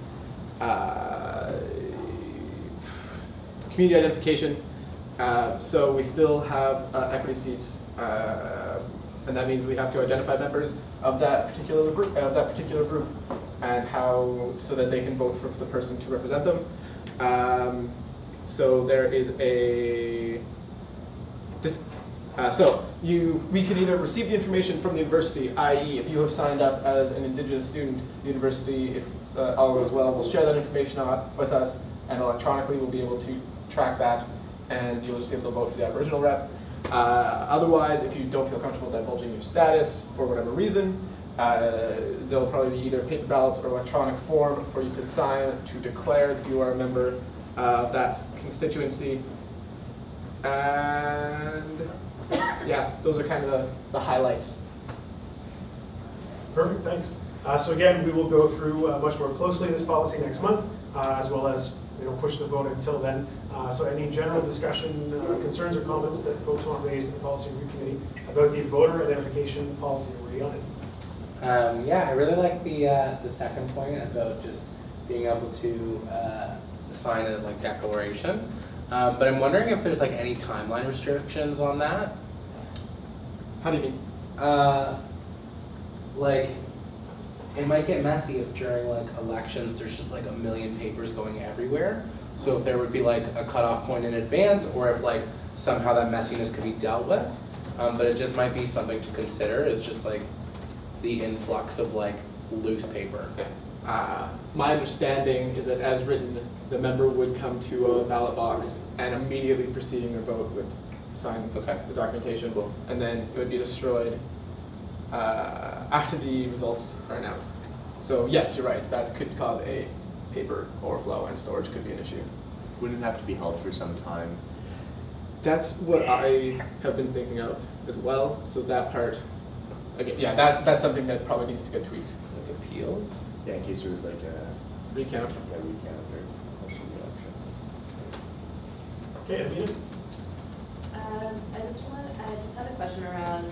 Community identification. So we still have equity seats, and that means we have to identify members of that particular group, and how so that they can vote for the person to represent them. So there is we can either receive the information from the university, i.e. if you have signed up as an Indigenous student, the university, if all goes well, will share that information with us, and electronically we'll be able to track that, and you'll just be able to vote for the Aboriginal rep. Otherwise, if you don't feel comfortable divulging your status for whatever reason, there'll probably be either paper ballots or electronic form for you to sign to declare that you are a member of that constituency. And yeah, those are kind of the highlights. Perfect, thanks. So again, we will go through much more closely this policy next month, as well as push the vote until then. So any general discussion, concerns or comments that folks want raised in the policy review committee about the voter identification policy? Are we on it? Yeah, I really like the second point about just being able to sign a declaration. But I'm wondering if there's any timeline restrictions on that. How do you mean? It might get messy if during elections there's just a million papers going everywhere. So if there would be a cutoff point in advance, or if somehow that messiness could be dealt with. But it just might be something to consider, is just the influx of loose paper. My understanding is that as written, the member would come to a ballot box and immediately preceding their vote would sign the documentation, and then it would be destroyed after the results are announced. So yes, you're right, that could cause a paper overflow and storage could be an issue. wouldn't it have to be held for some time? That's what I have been thinking of as well. So that part, again, yeah, that's something that probably needs to get tweaked. Like appeals? Yeah, in case there was like a Recount. recount or question of the election. Okay, Amina? I just had a question around the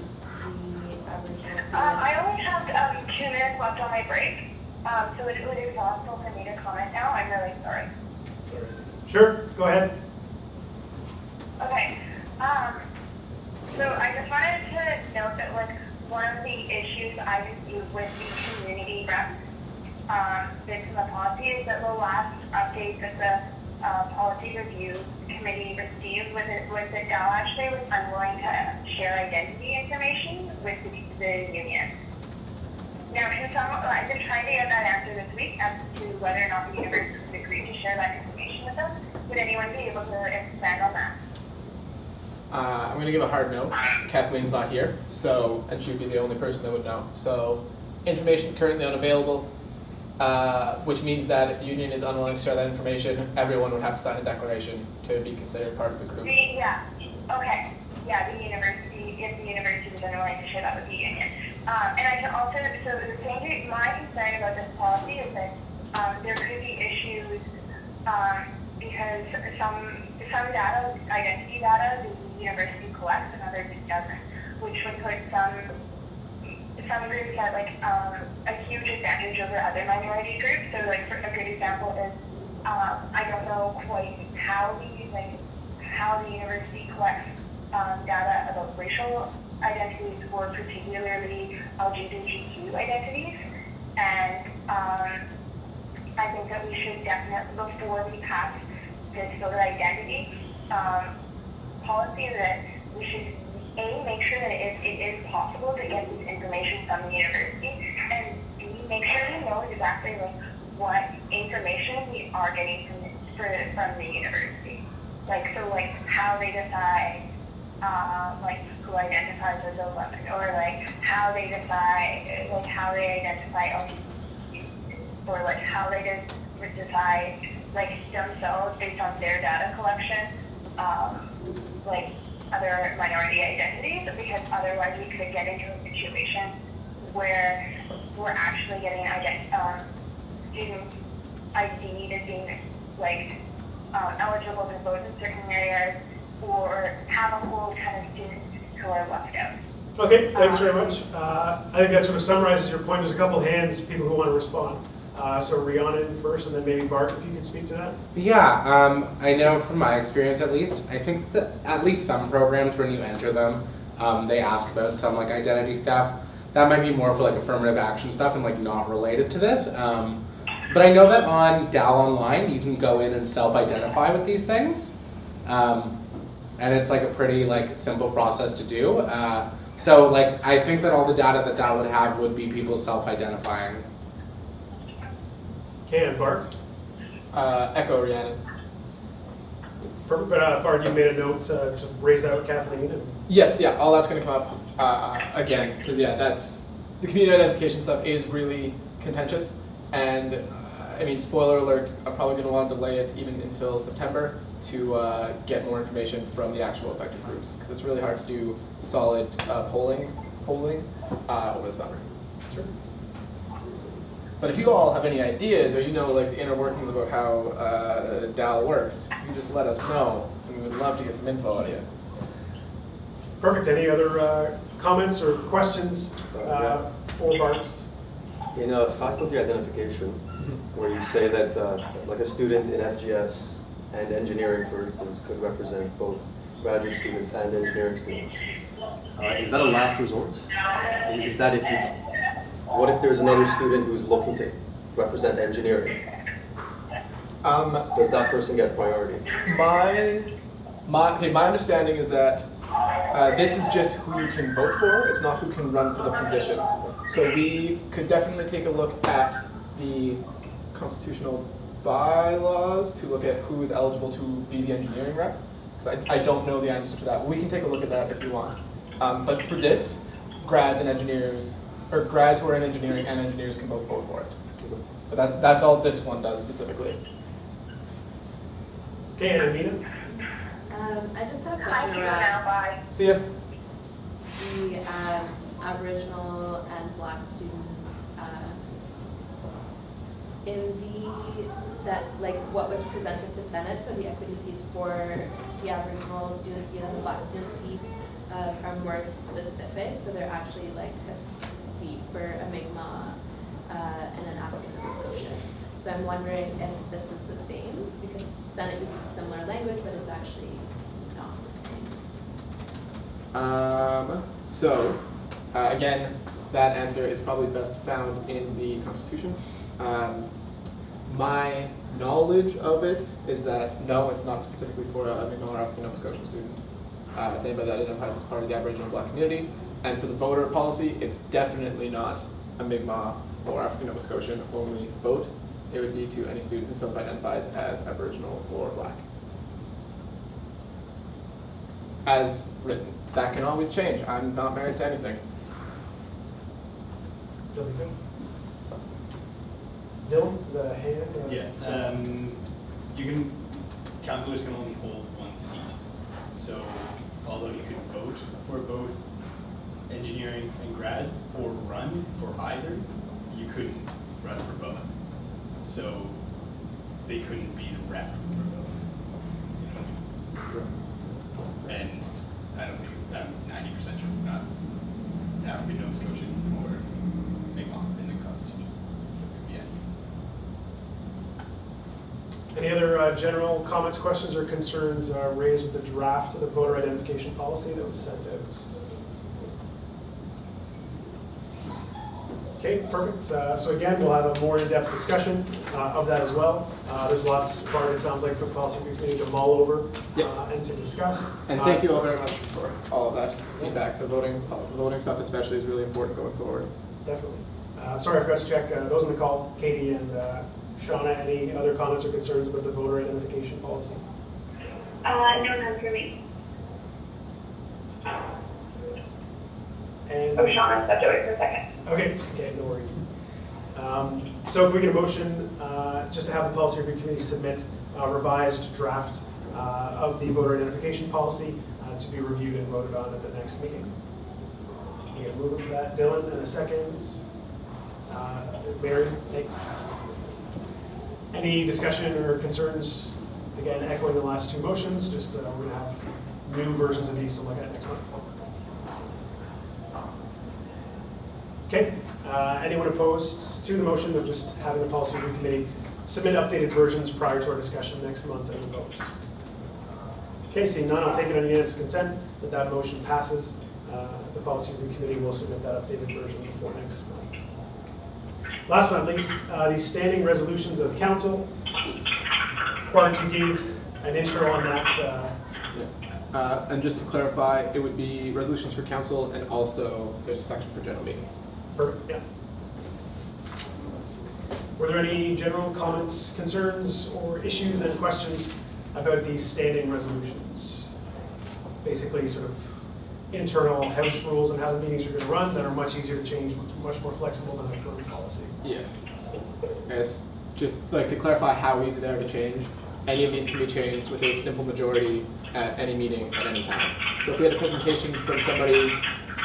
Aboriginal student. I only have 2 minutes left on my break, so if it would be possible for me to comment now, I'm really sorry. Sorry. Sure, go ahead. Okay, so I just wanted to note that like one of the issues I received with the community rep bits in the policy is that the last update that the policy review committee received was that Dal actually was unwilling to share identity information with the union. Now, I've been trying to get that answer this week as to whether or not the university would agree to share that information with them. Would anyone be able to expand on that? I'm going to give a hard no. Kathleen's not here, so, and she would be the only person that would know. So, information currently unavailable, which means that if the union is unwilling to share that information, everyone would have to sign a declaration to be considered part of the group. Yeah, okay. Yeah, the university, if the university is unwilling to share that with the union. And I can also, so the thing, my concern about this policy is that there could be issues because some data, identity data, the university collects and others it doesn't, which would put some groups at like a huge advantage over other minority groups. So like for a good example is I don't know quite how the university collects data about racial identities or particularly LGBTQ identities, and I think that we should definitely, before we pass this voter identity policy, that we should make sure that it is possible to get this information from the university, and B, make sure we know exactly like what information we are getting from the university. Like, so like how they decide like who identifies as a woman, or like how they decide, like how they identify LGBT, or like how they decide like themselves based on their data collection, like other minority identities, because otherwise we could get into a situation where we're actually getting student ID as being like eligible to vote in certain areas, or have a whole ton of students who are left out. Okay, thanks very much. I think that sort of summarizes your point. There's a couple hands, people who want to respond. So Rihanna first, and then maybe Bart, if you could speak to that. Yeah, I know from my experience at least, I think that at least some programs when you enter them, they ask about some like identity stuff. That might be more for like affirmative action stuff and like not related to this. But I know that on Dal Online, you can go in and self-identify with these things. And it's like a pretty like simple process to do. So like I think that all the data that Dal would have would be people self-identifying. Okay, and Bart? Echo Rhiannon. Perfect, but Bart, you made a note to raise that with Kathleen. And Yes, yeah, all that's going to come up again, because yeah, that's, the community identification stuff is really contentious, and I mean, spoiler alert, I'm probably going to want to delay it even until September to get more information from the actual affected groups, because it's really hard to do solid polling over the summer. Sure. But if you all have any ideas, or you know like the inner workings about how DAL works, you can just let us know, and we would love to get some info out of you. perfect. Any other comments or questions for Bart? In faculty identification, where you say that like a student in FGS and engineering, for instance, could represent both graduate students and engineering students. Is that a last resort? Is that if you, what if there's another student who's looking to represent engineering? Does that person get priority? My understanding is that this is just who you can vote for, it's not who can run for the positions. So we could definitely take a look at the constitutional bylaws to look at who is eligible to be the engineering rep. Because I don't know the answer to that, but we can take a look at that if you want. But for this, grads and engineers, or grads who are in engineering and engineers can both vote for it. But that's all this one does specifically. Okay, and Amina? I just have a Hi, question you around now, bye. See ya. the Aboriginal and Black students in the set, like what was presented to Senate, so the equity seats for the Aboriginal student seat and the Black student seat are more specific, so they're actually like a seat for a Mi'kmaq and an African Nova Scotian. So I'm wondering if this is the same, because Senate uses similar language, but it's actually not the same. Again, that answer is probably best found in the Constitution. My knowledge of it is that no, it's not specifically for a Mi'kmaq or African Nova Scotian student. It's anybody that identifies as part of the Aboriginal Black community. And for the voter policy, it's definitely not a Mi'kmaq or African Nova Scotian only vote. It would be to any student who self-identifies as Aboriginal or Black. As written. That can always change. I'm not married to anything. Dylan, is that a hand? Or Yeah, you can, councillors can only hold one seat. So although you could vote for both engineering and grad or run for either, you couldn't run for both. So they couldn't be the rep for both. You know? And I don't think it's, I'm 90% sure it's not African Nova Scotian or Mi'kmaq in the Constitution. So it could be any. Any other general comments, questions, or concerns raised with the draft of the voter identification policy that was sent out? Okay, perfect. So again, we'll have a more in-depth discussion of that as well. There's lots, part it sounds like, for the policy committee to mull over and to discuss. And thank you all very much for all of that feedback. The voting stuff especially is really important going forward. Definitely. Sorry, I forgot to check those on the call, Katie and Shauna, any other comments or concerns about the voter identification policy? No, none for me. And Shauna stepped away for a second. Okay, no worries. So if we get a motion just to have the policy review committee submit a revised draft of the voter identification policy to be reviewed and voted on at the next meeting. You get a mover for that, Dylan, and a second. Mary, thanks. Any discussion or concerns? Again, echoing the last two motions, just we're going to have new versions of these to look at next month. Okay, anyone opposed to the motion of just having the policy review committee submit updated versions prior to our discussion next month and the votes? Okay, seeing none, I'll take it on unanimous consent that that motion passes. The policy review committee will submit that updated version before next month. Last but not least, the standing resolutions of the council. Bart, you gave an intro on that. And just to clarify, it would be resolutions for council and also there's a section for general meetings. Perfect, yeah. Were there any general comments, concerns, or issues and questions about these standing resolutions? Basically, sort of internal house rules and how the meetings are going to run that are much easier to change, much more flexible than a firm policy. Yeah. Yes. Just like to clarify how easy they are to change. Any of these can be changed with a simple majority at any meeting at any time. So if we had a presentation from somebody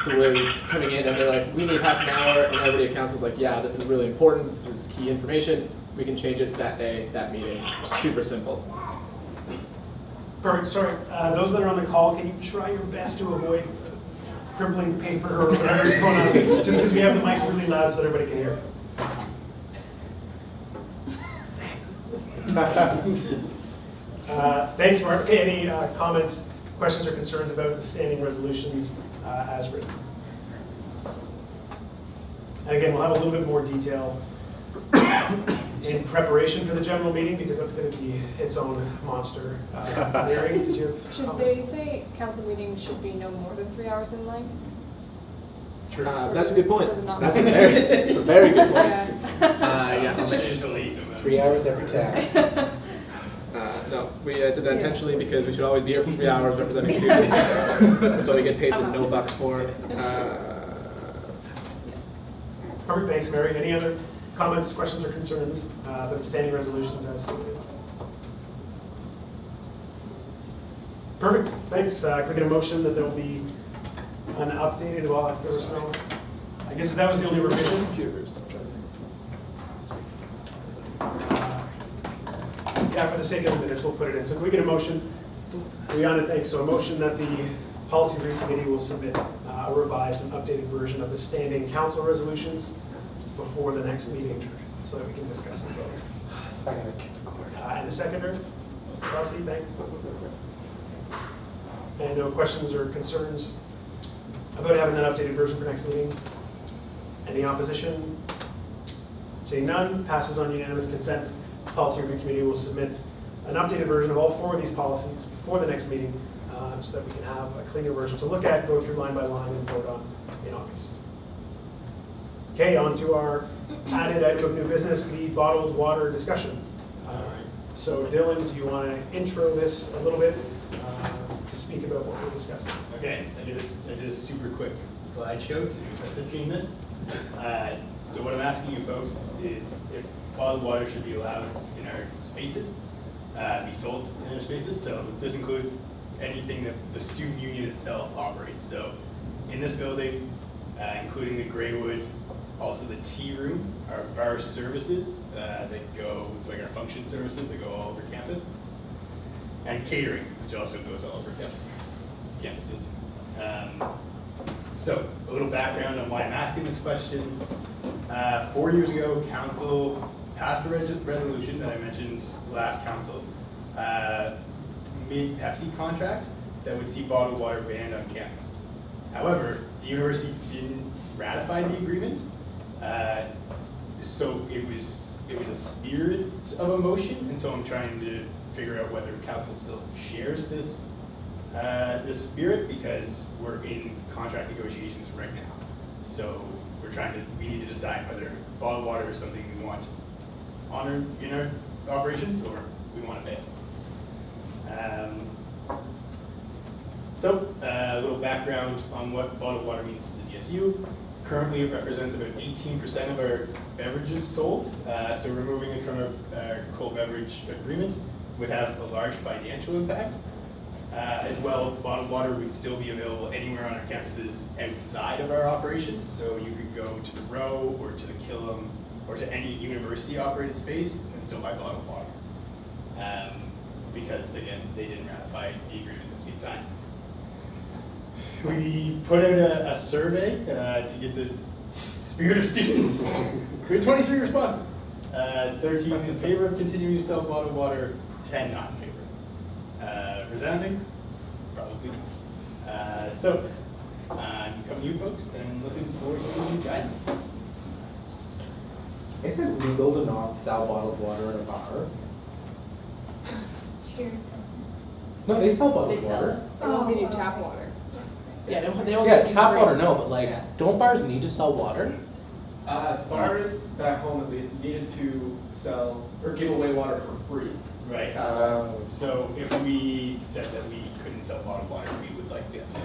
who was coming in and they're like, we need half an hour, and everybody at council's like, yeah, this is really important, this is key information, we can change it that day, that meeting. Super simple. Perfect, sorry, those that are on the call, can you try your best to avoid crimpling paper or whatever's going on, just because we have the mic really loud so that everybody can hear. Thanks. Thanks, Mark. Okay, any comments, questions, or concerns about the standing resolutions as written? And again, we'll have a little bit more detail in preparation for the general meeting because that's going to be its own monster. Mary, did you have Should comments? they say council meetings should be no more than 3 hours in length? That's a good point. Does it not That's a matter? it's a very good point. Yeah. I'll change the late November. 3 hours every time. No, we did that intentionally because we should always be here for 3 hours representing students. That's what we get paid the no bucks for. Perfect, thanks, Mary. Any other comments, questions, or concerns about the standing resolutions as submitted? Perfect, thanks. Can we get a motion that there will be an updated, well, if there was no, I guess if that was the only revision. Yeah, for the sake of the minutes, we'll put it in. So can we get a motion? Brianna, thanks. So a motion that the policy review committee will submit a revised and updated version of the standing council resolutions before the next meeting, so that we can discuss and vote. And the seconder, Kelsey, thanks. And no questions or concerns about having that updated version for next meeting? Any opposition? Seeing none, passes on unanimous consent. The Policy Review Committee will submit an updated version of all 4 of these policies before the next meeting, so that we can have a cleaner version to look at, go through line by line, and vote on in August. Okay, on to our added item of new business, the bottled water discussion. So Dylan, do you want to intro this a little bit to speak about what we're discussing? Okay, I did a super quick slideshow to assist me in this. So what I'm asking you folks is if bottled water should be allowed in our spaces, be sold in our spaces. So this includes anything that the student union itself operates. So in this building, including the Greywood, also the tea room, our bar services that go, like our function services that go all over campus, and catering, which also goes all over campuses. So a little background on why I'm asking this question. 4 years ago, council passed a resolution that I mentioned last council, mid-Pepsi contract that would see bottled water banned on campus. However, the university didn't ratify the agreement, so it was a spirit of a motion, and so I'm trying to figure out whether council still shares this spirit, because we're in contract negotiations right now. So we need to decide whether bottled water is something we want in our operations or we want to ban. So a little background on what bottled water means to the DSU. Currently, it represents about 18% of our beverages sold. So removing it from our cold beverage agreement would have a large financial impact. As well, bottled water would still be available anywhere on our campuses outside of our operations. So you could go to the Row or to the Killam or to any university-operated space and still buy bottled water. Because, again, they didn't ratify the agreement that we'd signed. We put out a survey to get the spirit of students. We had 23 responses. 13 in favor of continuing to sell bottled water, 10 not in favor. Resounding? Probably not. So, I'm coming to you folks and looking forward to new guidance. Is it legal to not sell bottled water in a bar? Cheers, cousin. No, they sell bottled They sell water. it. They won't give you tap water. Yeah, they won't Yeah, get you tap free. water, no, but like, Yeah. don't bars need to sell water? Bars back home at least needed to sell or give away water for free. Right. So if we said that we couldn't sell bottled water, we would likely have to.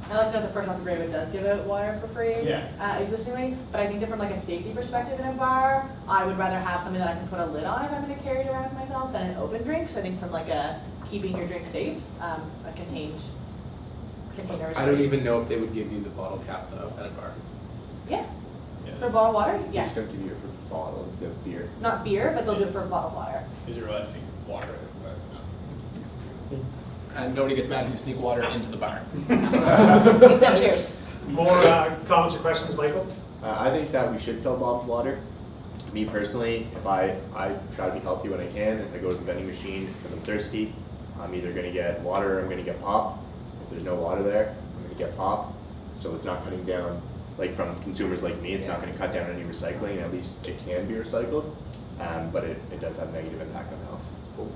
I like to know the first off the Greywood does give out water for free, Yeah. existingly, but I think that from like a safety perspective in a bar, I would rather have something that I can put a lid on if I'm gonna carry it around with myself than an open drink. So I think from like a keeping your drink safe, a container is. I don't even know if they would give you the bottle cap though at a bar. Yeah, for bottled water, They yeah, just don't give you it for bottle of beer. not beer, but they'll do it for bottled water. Because you're allowed to take water out of the bar. And nobody gets mad if you sneak water into the bar. Except cheers. More comments or questions, Michael? I think that we should sell bottled water. Me personally, if I try to be healthy when I can, if I go to the vending machine because I'm thirsty, I'm either gonna get water or I'm gonna get pop. If there's no water there, I'm gonna get pop. So it's not cutting down, like from consumers like me, it's not gonna cut down any recycling, at least it can be recycled. But it does have negative impact on health. Well,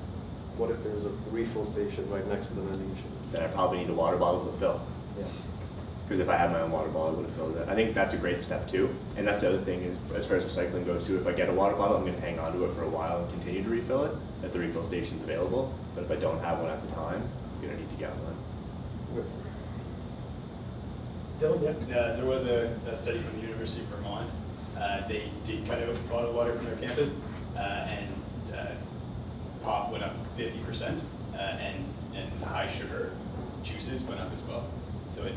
what if there's a refill station right next to the vending machine? Then I probably need a water bottle to fill. Yeah. Because if I had my own water bottle, I would have filled it. I think that's a great step too. And that's the other thing is, as far as recycling goes too, if I get a water bottle, I'm gonna hang on to it for a while and continue to refill it if the refill station's available. But if I don't have one at the time, I'm gonna need to get one. Dylan, yeah? There was a study from the University of Vermont. They did cut out bottled water from their campus, and pop went up 50%, and and high sugar juices went up as well. So it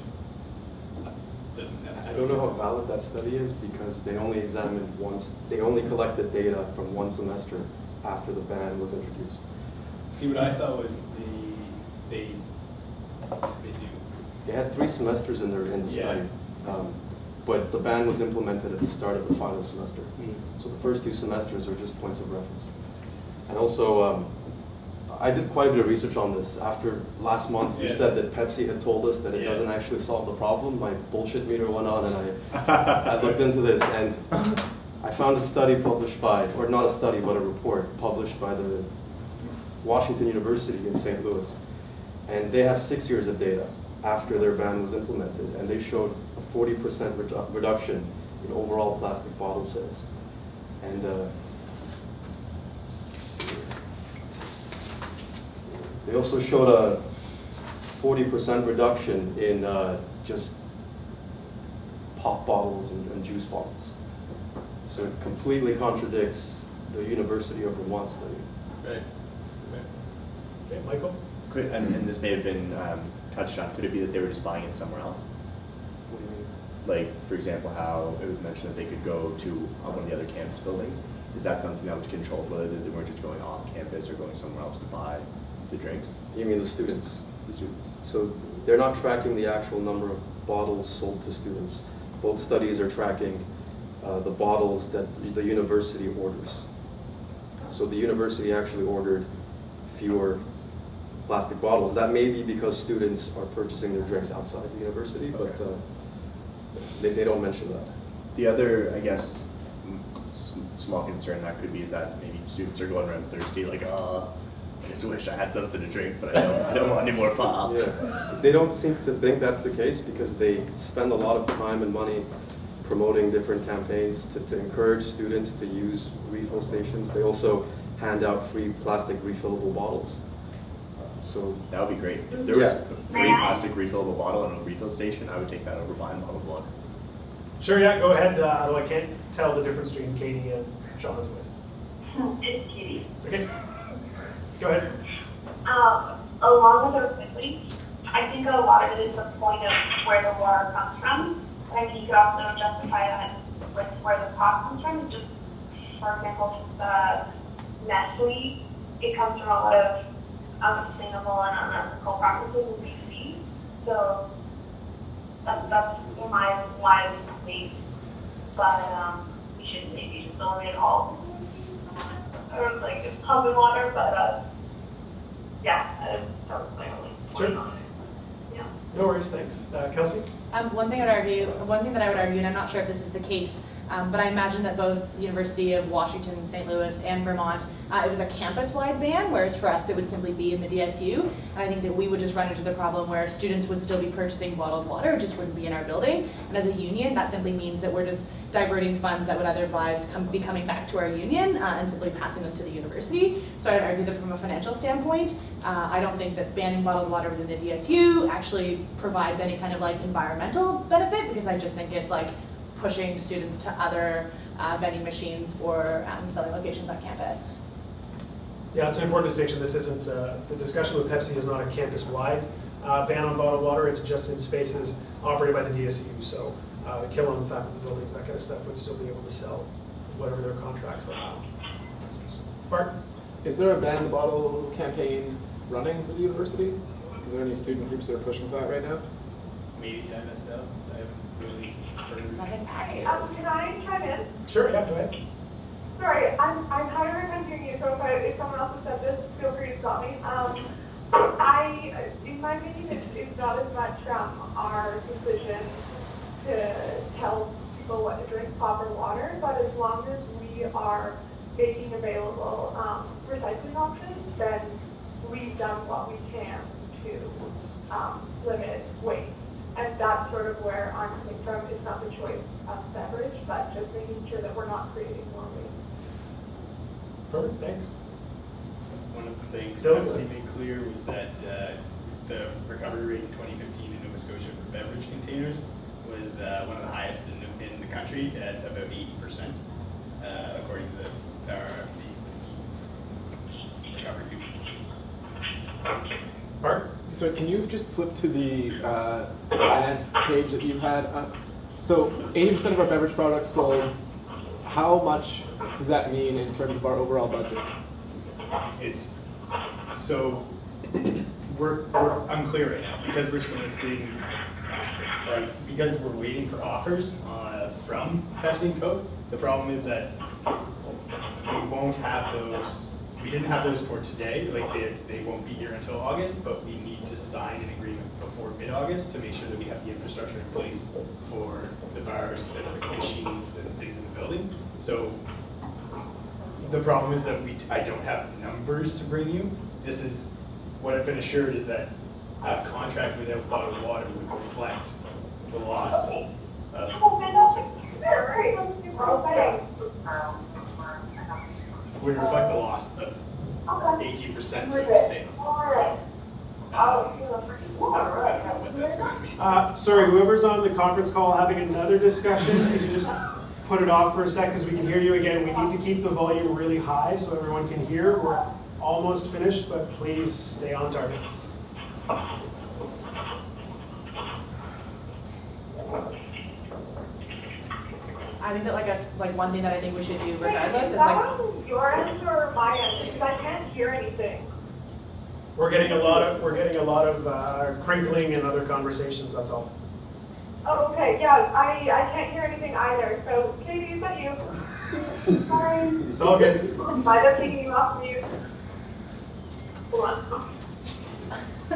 doesn't I necessarily. don't know how valid that study is because they only examined once, they only collected data from one semester after the ban was introduced. See, what I saw was they do. They had 3 semesters in the study, but the ban was implemented at the start of the final semester. So the first 2 semesters are just points of reference. And also, I did quite a bit of research on this. After last month, you Yeah. said that Pepsi had told us that it Yeah. doesn't actually solve the problem. My bullshit meter went on and I looked into this and I found a study published by, or not a study, but a report published by the Washington University in St. Louis. And they have 6 years of data after their ban was implemented, and they showed a 40% reduction in overall plastic bottle sales. And let's see here. They also showed a 40% reduction in just pop bottles and juice bottles. So it completely contradicts the University of Vermont study. Right. Okay, Michael? And this may have been touched on, could it be that they were just buying it somewhere else? What do you mean? Like, for example, how it was mentioned that they could go to one of the other campus buildings. Is that something that was controlled for, that they weren't just going off campus or going somewhere else to buy the drinks? You mean the students? The students? So they're not tracking the actual number of bottles sold to students. Both studies are tracking the bottles that the university orders. So the university actually ordered fewer plastic bottles. That may be because students are purchasing their drinks outside the university, but they don't mention that. The other, I guess, small concern that could be is that maybe students are going around thirsty, like, I just wish I had something to drink, but I don't want any more pop. Yeah, they don't seem to think that's the case because they spend a lot of time and money promoting different campaigns to encourage students to use refill stations. They also hand out free plastic refillable bottles. So That would be great. If there was Yeah. a free plastic refillable bottle and a refill station, I would take that over buying bottled water. Sure, yeah, go ahead, although I can't tell the difference between Katie and Shauna's voice. It's Katie. Okay, go ahead. Along with those quickly, I think a lot of it is the point of where the water comes from. And I think you could also justify that with where the cost comes from. Just, for example, Nestle, it comes from a lot of unsustainable and unethical practices in BC. So that's my wise belief. But we should maybe just eliminate all or like pumping water, but yeah, that was my only point on it. Yeah. No worries, thanks. Kelsey? One thing that I would argue, and I'm not sure if this is the case, but I imagine that both the University of Washington, St. Louis, and Vermont, it was a campus-wide ban, whereas for us it would simply be in the DSU. And I think that we would just run into the problem where students would still be purchasing bottled water, it just wouldn't be in our building. And as a union, that simply means that we're just diverting funds that would otherwise be coming back to our union and simply passing them to the university. So I'd argue that from a financial standpoint, I don't think that banning bottled water within the DSU actually provides any kind of like environmental benefit, because I just think it's like pushing students to other vending machines or selling locations on campus. Yeah, it's an important distinction. This isn't, the discussion with Pepsi is not a campus-wide ban on bottled water. It's just in spaces operated by the DSU. So the Killam faculty buildings, that kind of stuff would still be able to sell whatever their contracts allow. Bart? Is there a ban the bottle campaign running for the university? Is there any student groups that are pushing for that right now? Maybe MSL. I haven't really heard. Can I chime in? Sure, yeah, go ahead. Sorry, I'm hiring my junior, so if someone else has said this, feel free to stop me. In my opinion, it's not as much our decision to tell people what to drink, pop or water, but as long as we are making available recycling options, then we've done what we can to limit waste. And that's sort of where I'm coming from. It's not the choice of beverage, but just making sure that we're not creating more waste. Perfect, thanks. One of the things Dylan? Pepsi made clear was that the recovery rate in 2015 in Nova Scotia for beverage containers was one of the highest in the country at about 80%, according to the recovery people. Bart? So can you just flip to the finance page that you had up? So 80% of our beverage products sold. How much does that mean in terms of our overall budget? It's, so, we're unclear right now, because we're soliciting, or because we're waiting for offers from Pepsi and Coke. The problem is that we won't have those, we didn't have those for today, like they won't be here until August, but we need to sign an agreement before mid-August to make sure that we have the infrastructure in place for the bars and the machines and things in the building. So the problem is that I don't have numbers to bring you. This is, what I've been assured is that a contract without bottled water would reflect the loss of, would reflect the loss of 18% of sales. So, I don't know what that's going to mean. Sorry, whoever's on the conference call having another discussion, could you just put it off for a sec, because we can hear you again. We need to keep the volume really high so everyone can hear. We're almost finished, but please stay on target. I think that like one thing that I think we should do regardless is Is that like, on your end or my end? Because I can't hear anything. We're getting a lot of crinkling and other conversations. That's all. Oh, okay, yeah, I can't hear anything either, so Katie, is that you? Sorry. It's all good. Might have taken you off mute. Hold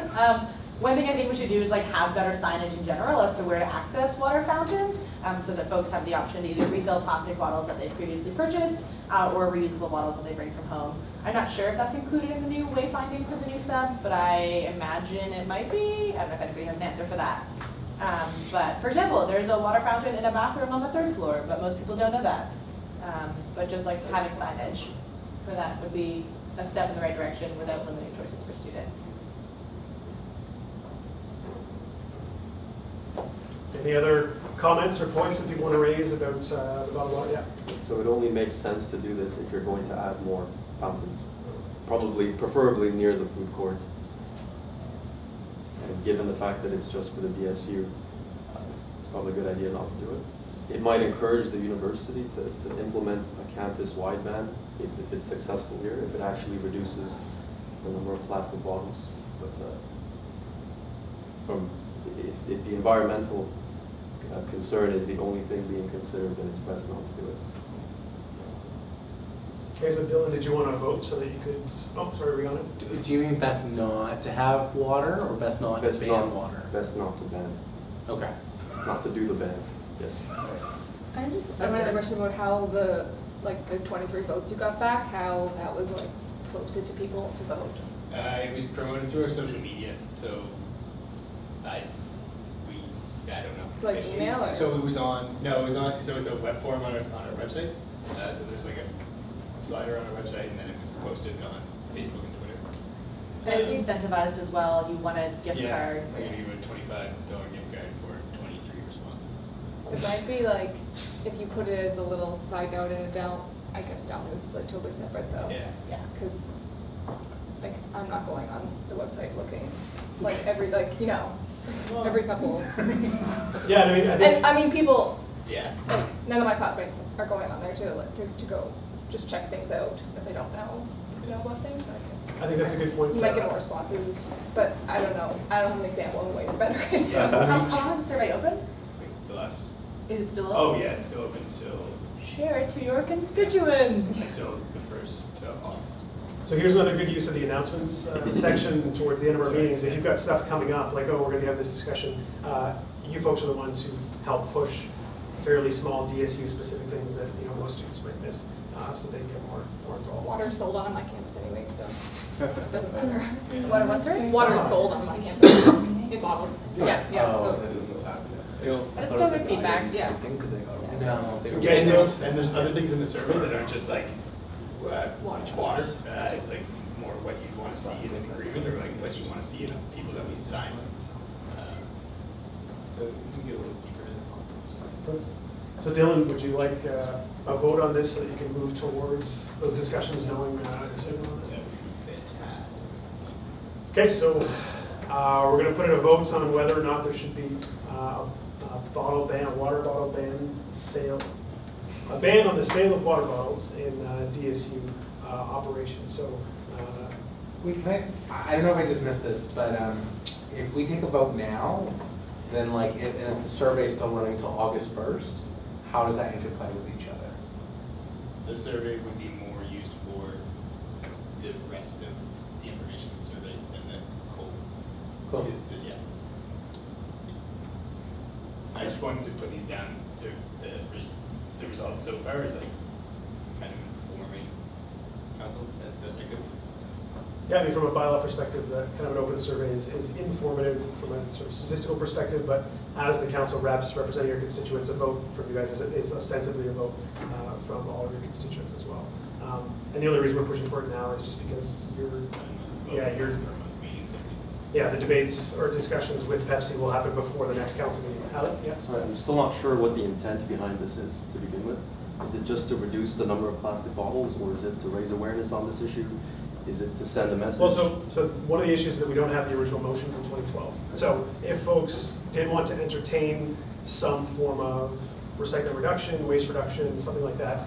on. one thing I think we should do is like have better signage in general as to where to access water fountains, so that folks have the option to either refill plastic bottles that they previously purchased, or reusable bottles that they bring from home. I'm not sure if that's included in the new wayfinding for the new sub, but I imagine it might be. I don't know if anybody has an answer for that. But for example, there's a water fountain in a bathroom on the 3rd floor, but most people don't know that. But just like having signage for that would be a step in the right direction without limiting choices for students. Any other comments or points that people want to raise about the bottled water? Yeah. So it only makes sense to do this if you're going to add more fountains, preferably near the food court. And given the fact that it's just for the DSU, it's probably a good idea not to do it. It might encourage the university to implement a campus-wide ban if it's successful here, if it actually reduces the number of plastic bottles. But if the environmental concern is the only thing being considered, then it's best not to do it. Okay, so Dylan, did you want to vote so that you could, oh, sorry, are we on it? Do you mean best not to have water or best not to ban water? Best not to ban, Okay. not to do the ban. Yeah. I just have another question about how the 23 votes you got back, how that was like posted to people to vote. It was promoted through our social media, so I don't know. It's like email or? So it was on, so it's a web form on our website. So there's like a slider on our website, and then it was posted on Facebook and Twitter. And it's incentivized as well. You want a gift card. We're gonna give a $25 gift card for 23 responses. It might be like, if you put it as a little side note in a I guess down news is like totally separate though. Yeah. Yeah. Because, like, I'm not going on the website looking, like, every couple. Yeah, I mean, I think, And, I mean, people, Yeah. like, none of my classmates are going on there to go just check things out if they don't know about things, I guess. I think that's a good point. You might get more responses, but I don't know. I don't have an example of a way to better it, so. How long is the survey open? The last. Is it still open? Oh yeah, it's still open until Share it to your constituents. the 1st of August. So here's another good use of the announcements section towards the end of our meetings. If you've got stuff coming up, like, oh, we're going to have this discussion, you folks are the ones who help push fairly small DSU-specific things that most students might miss, so they can get more involved. Water's sold on my campus anyway, so doesn't matter. What's right? Water's sold on my campus in bottles. Yeah, so. That doesn't sound But it's still good feedback. Yeah. No, they don't. Okay, so And there's other things in the survey that aren't just like water. It's like more what you want to see in an agreement, or like what you want to see in people that we sign with. So we can get a little deeper in it. So Dylan, would you like a vote on this so that you can move towards those discussions knowing a decision on it? That would be fantastic. Okay, so We're gonna put in a vote on whether or not there should be a bottle ban, a water bottle ban sale, a ban on the sale of water bottles in DSU operations. So, Wait, I don't know if I just missed this, but if we take a vote now, then like, and if the survey's still running until August 1st, how does that interplay with each other? The survey would be more used for the rest of the information in the survey than the cold. Cool. Is the, yeah. I just wanted to put these down, the results so far is like kind of informing council as best I could. yeah, I mean, from a bylaw perspective, kind of an open survey is informative from a sort of statistical perspective, but as the council reps representing your constituents, a vote from you guys is ostensibly a vote from all of your constituents as well. And the only reason we're pushing for it now is just because the debates or discussions with Pepsi will happen before the next council meeting. Alec, yeah? Sorry, I'm still not sure what the intent behind this is to begin with. Is it just to reduce the number of plastic bottles, or is it to raise awareness on this issue? Is it to send a message? Well, so one of the issues is that we don't have the original motion from 2012. So if folks did want to entertain some form of recycling reduction, waste reduction, something like that,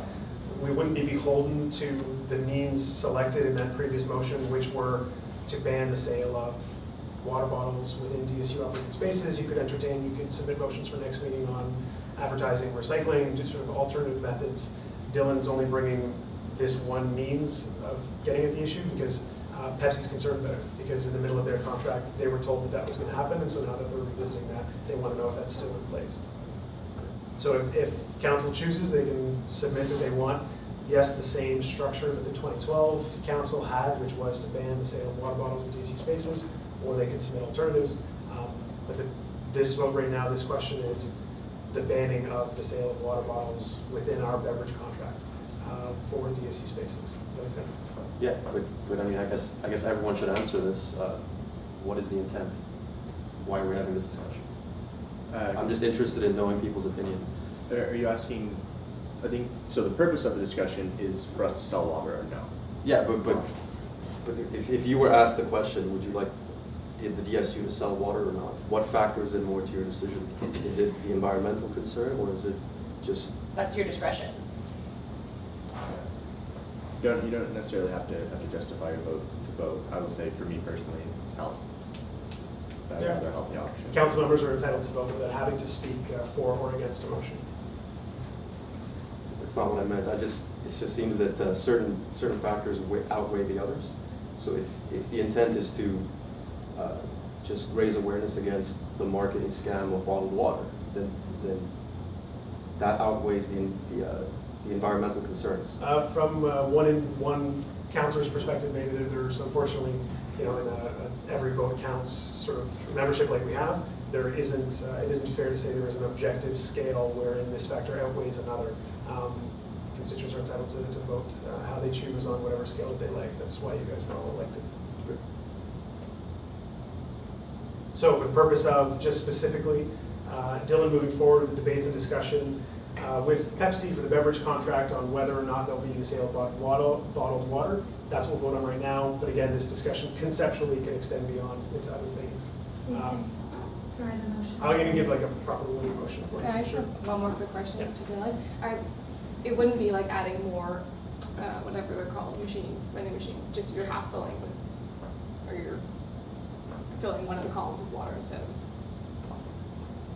we wouldn't be beholden to the means selected in that previous motion, which were to ban the sale of water bottles within DSU operated spaces. You could submit motions for next meeting on advertising, recycling, just sort of alternative methods. Dylan's only bringing this one means of getting at the issue because Pepsi's concerned about it, because in the middle of their contract, they were told that that was going to happen, and so now that we're revisiting that, they want to know if that's still in place. So if council chooses, they can submit that they want, yes, the same structure that the 2012 council had, which was to ban the sale of water bottles in DSU spaces, or they can submit alternatives. But this vote right now, this question is the banning of the sale of water bottles within our beverage contract for DSU spaces. Does that make sense? Yeah, but I mean, I guess everyone should answer this. What is the intent? Why are we having this discussion? I'm just interested in knowing people's opinion. Are you asking, I think, so the purpose of the discussion is for us to sell water or no? Yeah, but if you were asked the question, would you like did the DSU to sell water or not? What factors in more to your decision? Is it the environmental concern, or is it just? That's your discretion. You don't necessarily have to justify your vote to vote. I would say for me personally, it's health. That's another healthy option. Council members are entitled to vote without having to speak for or against a motion. That's not what I meant. It just seems that certain factors outweigh the others. So if the intent is to just raise awareness against the marketing scam of bottled water, then that outweighs the environmental concerns. From one councilor's perspective, maybe there's unfortunately, in every vote counts sort of membership like we have, there isn't, it isn't fair to say there is an objective scale wherein this factor outweighs another. Constituents are entitled to vote how they choose on whatever scale that they like. That's why you guys were all elected. So for the purpose of just specifically, Dylan moving forward with the debates and discussion with Pepsi for the beverage contract on whether or not there'll be the sale of bottled water, that's what we'll vote on right now. But again, this discussion conceptually can extend beyond into other things. Sorry, the motion. I'll even give like a proper wording motion for you. Can I just Sure. have one more quick question Yeah. to Dylan? It wouldn't be like adding more, whatever they're called, machines, vending machines, just you're half filling with, or you're filling one of the columns with water instead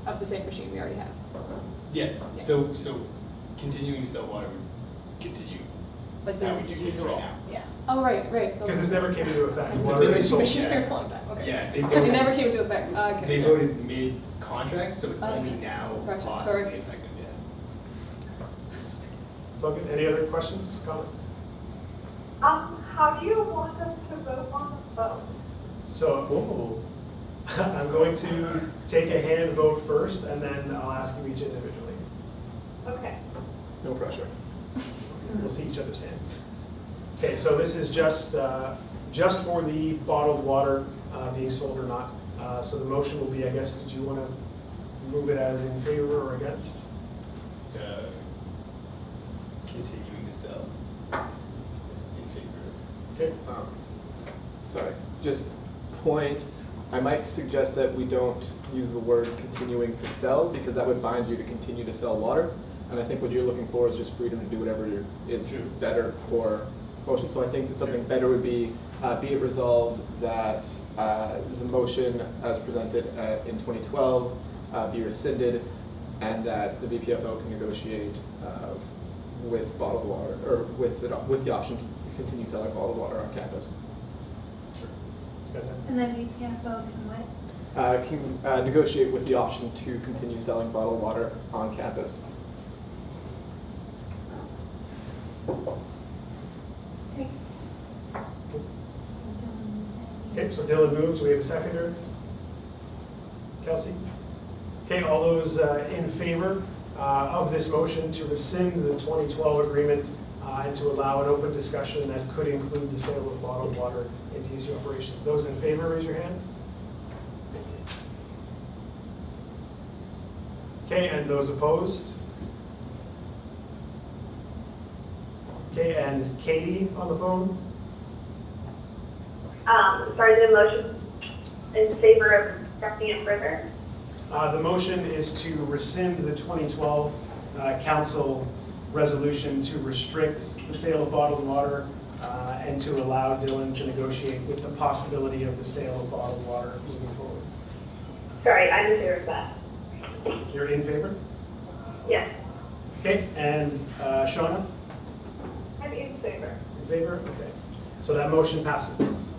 of the same machine we already have. Yeah, Yeah. so continuing to sell water would continue Like how this we is do it usual. right now. Yeah. Oh, right. So. Because this never came into effect. I've Water been doing is this sold. machine yeah. here for a long time, okay. Yeah, they It voted, never came into effect, okay. they yeah. voted mid-contract, so it's only Okay. now Gotcha, possibly sorry. effective, yeah. It's all good. Any other questions, comments? How do you want us to vote on the vote? So I'm going to take a hand vote first, and then I'll ask you each individually. Okay. No pressure. We'll see each other's hands. Okay, so this is just for the bottled water being sold or not. So the motion will be, I guess, did you want to move it as in favor or against? Continuing to sell in favor of. Okay. Sorry, just point. I might suggest that we don't use the words continuing to sell, because that would bind you to continue to sell water. And I think what you're looking for is just freedom to do whatever is better for motion. So I think that something better would be it resolved that the motion as presented in 2012 be rescinded, and that the VPFO can negotiate with bottled water, or with the option to continue selling bottled water on campus. And then VPFO can what? Can negotiate with the option to continue selling bottled water on campus. Okay. Okay, so Dylan moved, do we have a seconder? Kelsey? Okay, all those in favor of this motion to rescind the 2012 agreement and to allow an open discussion that could include the sale of bottled water in DSU operations. Those in favor, raise your hand. Okay, and those opposed? Okay, and Katie on the phone? Sorry, the motion in favor of discussing it further? The motion is to rescind the 2012 council resolution to restrict the sale of bottled water and to allow Dylan to negotiate with the possibility of the sale of bottled water moving forward. Sorry, I'm in favor of that. You're in favor? Yes, Okay, and Shawna? I'm in favor. In favor? Okay. So that motion passes.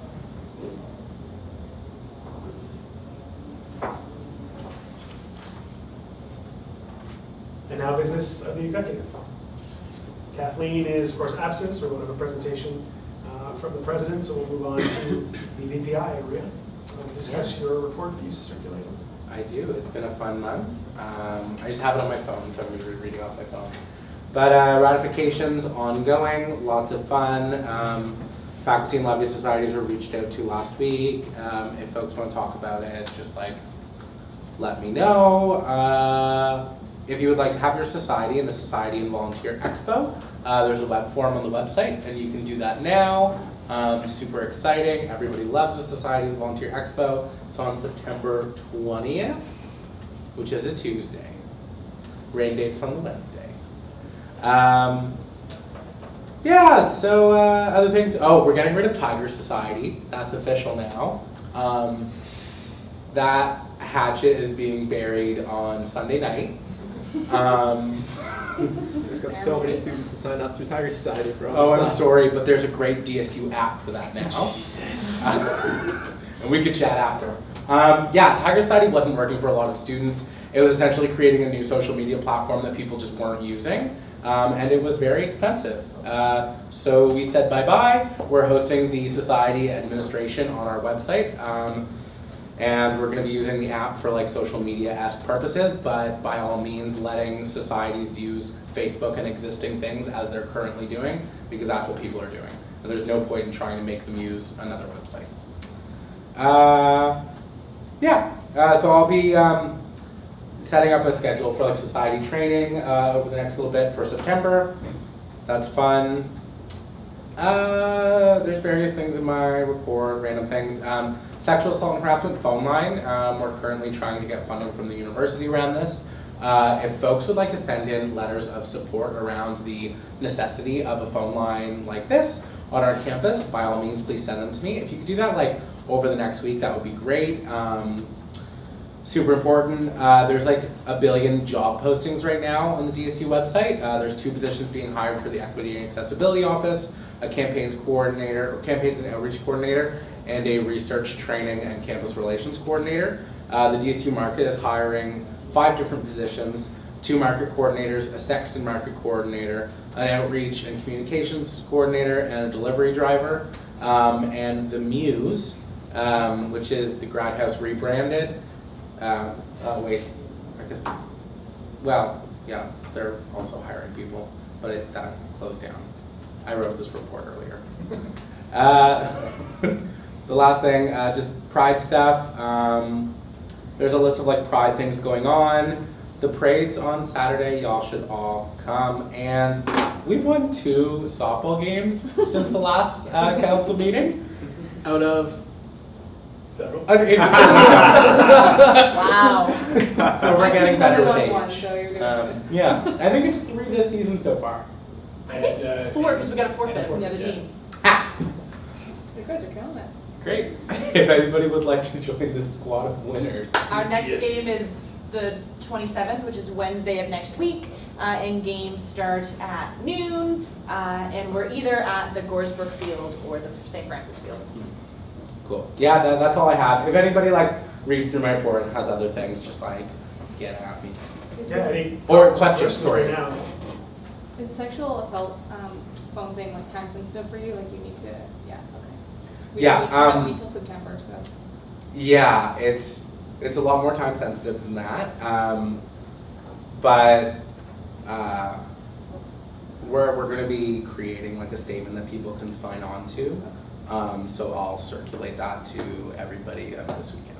And now business of the executive. Kathleen is, of course, absent, so we'll have a presentation from the president, so we'll move on to the VPI area. Discuss your report that you circulated. I do. It's been a fun month. I just have it on my phone, so I'm going to be reading off my phone. But ratifications ongoing, lots of fun. Faculty and lobby societies were reached out to last week. If folks want to talk about it, just let me know. If you would like to have your society in the Society and Volunteer Expo, there's a web form on the website, and you can do that now. Super exciting. Everybody loves the Society and Volunteer Expo. It's on September 20th, which is a Tuesday. Rain date's on the Wednesday. Yeah, so other things. Oh, we're getting rid of Tiger Society. That's official now. That hatchet is being buried on Sunday night. There's got so many students to sign up to Tiger Society for all I'm this stuff. sorry, but there's a great DSU app for that now. Jesus. And we could chat after. Yeah, Tiger Society wasn't working for a lot of students. It was essentially creating a new social media platform that people just weren't using. And it was very expensive. So we said bye-bye. We're hosting the society administration on our website. And we're going to be using the app for social media-esque purposes, but by all means letting societies use Facebook and existing things as they're currently doing, because that's what people are doing. And there's no point in trying to make them use another website. So I'll be setting up a schedule for society training over the next little bit for September. That's fun. There's various things in my report, random things. Sexual assault and harassment phone line. We're currently trying to get funding from the university around this. If folks would like to send in letters of support around the necessity of a phone line like this on our campus, by all means, please send them to me. If you could do that over the next week, that would be great. Super important. There's 1 billion job postings right now on the DSU website. There's 2 positions being hired for the Equity and Accessibility Office, a campaigns coordinator, or campaigns and outreach coordinator, and a research training and campus relations coordinator. The DSU market is hiring 5 different positions, 2 market coordinators, a Sexton market coordinator, an outreach and communications coordinator, and a delivery driver. And the Muse, which is the Grad House rebranded. They're also hiring people, but that closed down. I wrote this report earlier. The last thing, just Pride stuff. There's a list of Pride things going on. The parade's on Saturday, y'all should all come. And we've won 2 softball games since the last council meeting. Out of Several. Wow. But we're getting better with One, age. so you're doing Yeah, I think it's 3 this season so far. And, 4, because we got a forfeit and from the other forfeit, team. You guys are killing it. Great. If anybody would like to join this squad of winners. Our next Yes. game is the 27th, which is Wednesday of next week, and games start at noon, and we're either at the Goresbrook Field or the St. Francis Field. Cool. Yeah, that's all I have. If anybody reads through my report and has other things, just get at me. Is Yeah, this- any Or comments questions, right sorry. now? Is the sexual assault phone thing time sensitive for you? You need to, yeah, okay. 'Cause we Yeah, don't meet till September, so. Yeah, it's a lot more time sensitive than that. But we're gonna be creating a statement that people can sign on to. So I'll circulate that to everybody this weekend.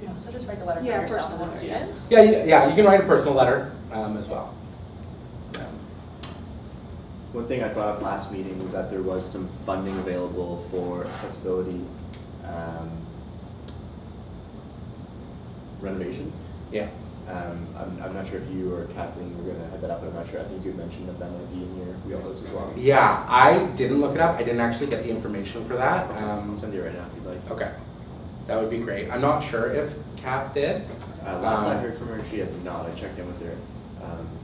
You know, so just write the letter for Yeah, yourself as a personal letter, student. Yeah, you can write a personal letter as well. One thing I brought up last meeting was that there was some funding available for accessibility renovations. Yeah. I'm not sure if you or Kathleen were gonna head that up, but I'm not sure, I think you had mentioned that might be in your wheelhouse as well. Yeah, I didn't look it up. I didn't actually get the information for that. I'll send you right now if you'd like. Okay, that would be great. I'm not sure if Kath did. Last I heard from her, she had not, I checked in with her,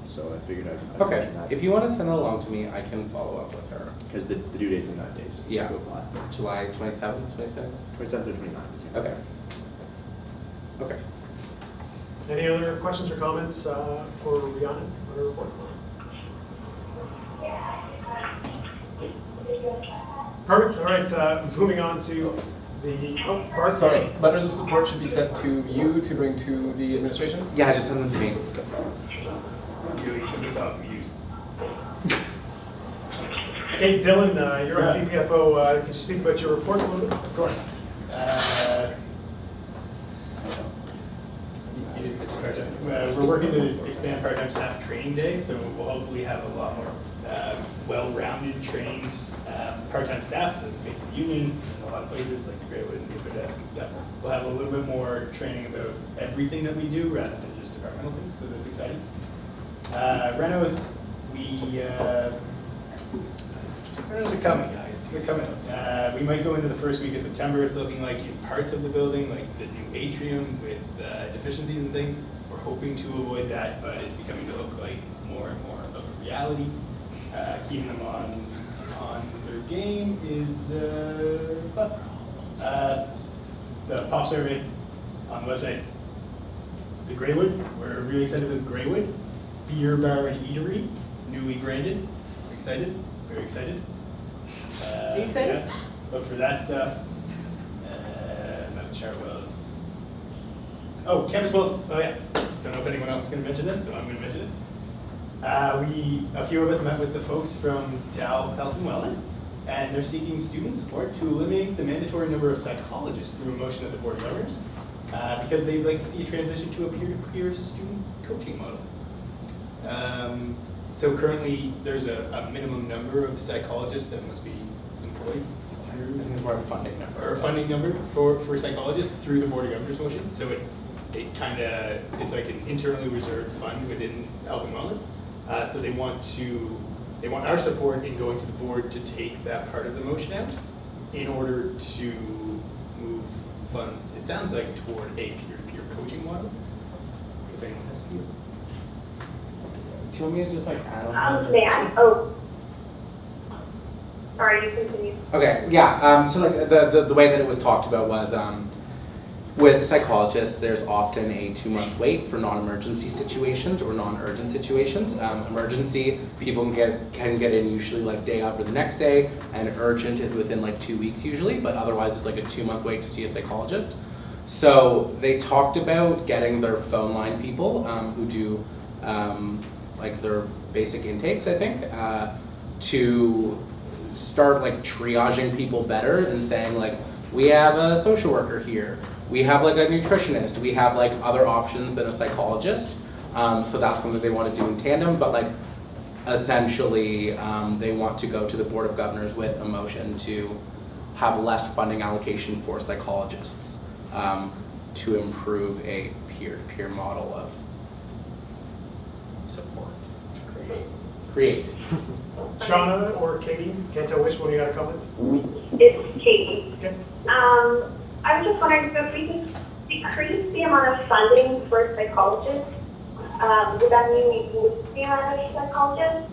so I figured I'd Okay, mention that. if you want to send it along to me, I can follow up with her. Because the due date's in 9 days. Yeah. To apply. July 27th, 26th? 27th or 29th. Okay. Okay. Any other questions or comments for Rhiannon on her report? Perfect, all right, moving on to the, Bart. Sorry, letters of support should be sent to you to bring to the administration? Yeah, just send them to me. You took this off mute. Okay, Dylan, you're on VPFO, could you speak about your report a little bit? Of course. You did pitch part-time. We're working to expand part-time staff training day, so we'll hopefully have a lot more well-rounded, trained part-time staff, so the face of the union, in a lot of places like the Greywood and the Desk and stuff. We'll have a little bit more training about everything that we do rather than just departmental things, so that's exciting. Renos, Renos are coming. They're coming. We might go into the first week of September. It's looking like in parts of the building, like the new atrium with deficiencies and things. We're hoping to avoid that, but it's becoming to look like more and more of a reality. Keeping them on their game is fun. The pop survey on the website. The Greywood, we're really excited with Greywood. Beer bar and eatery, newly branded. Excited, very excited. Are you excited? Yeah, look for that stuff. Not sure what else. Oh, campus bullets. Oh yeah. Don't know if anyone else is going to mention this, so I'm going to mention it. A few of us met with the folks from Tal Health and Wellness, and they're seeking student support to eliminate the mandatory number of psychologists through a motion of the Board of Governors, because they'd like to see a transition to a peer-to-peer student coaching model. So currently, there's a minimum number of psychologists that must be employed through, I think it's more a funding number. or a funding number for psychologists through the Board of Governors motion. So it kind of, it's like an internally reserved fund within health and wellness. So they want our support in going to the board to take that part of the motion out in order to move funds, it sounds like, toward a peer-to-peer coaching model. If anyone has feels. Do you want me to just add on? Sorry, you continue. Okay, yeah, so the way that it was talked about was, with psychologists, there's often a 2-month wait for non-emergency situations or non-urgent situations. Emergency, people can get in usually day after the next day, and urgent is within 2 weeks usually, but otherwise it's a 2-month wait to see a psychologist. So they talked about getting their phone line people who do their basic intakes, I think, to start triaging people better and saying we have a social worker here, we have a nutritionist, we have other options than a psychologist. So that's something they want to do in tandem, but essentially they want to go to the Board of Governors with a motion to have less funding allocation for psychologists to improve a peer-to-peer model of support. Create. Shauna or Katie, can't tell which one you got a comment? It's Katie. Okay. I was just wondering, so if we could decrease the amount of funding for psychologists, would that mean we boost the amount of psychologists?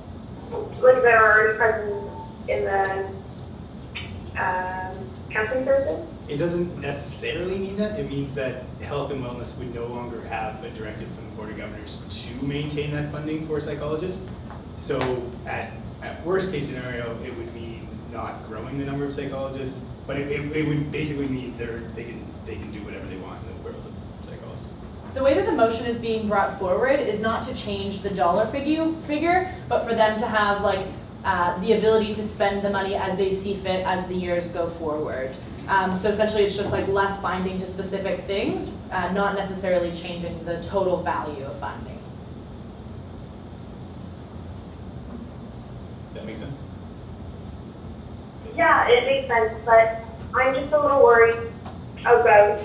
Like that are already present in the counseling services? It doesn't necessarily mean that. It means that health and wellness would no longer have a directive from the Board of Governors to maintain that funding for psychologists. So at worst case scenario, it would mean not growing the number of psychologists, but it would basically mean they can do whatever they want in the world of psychologists. The way that the motion is being brought forward is not to change the dollar figure, but for them to have like the ability to spend the money as they see fit as the years go forward. So essentially it's just like less binding to specific things, not necessarily changing the total value of funding. Does that make sense? Yeah, it makes sense, but I'm just a little worried about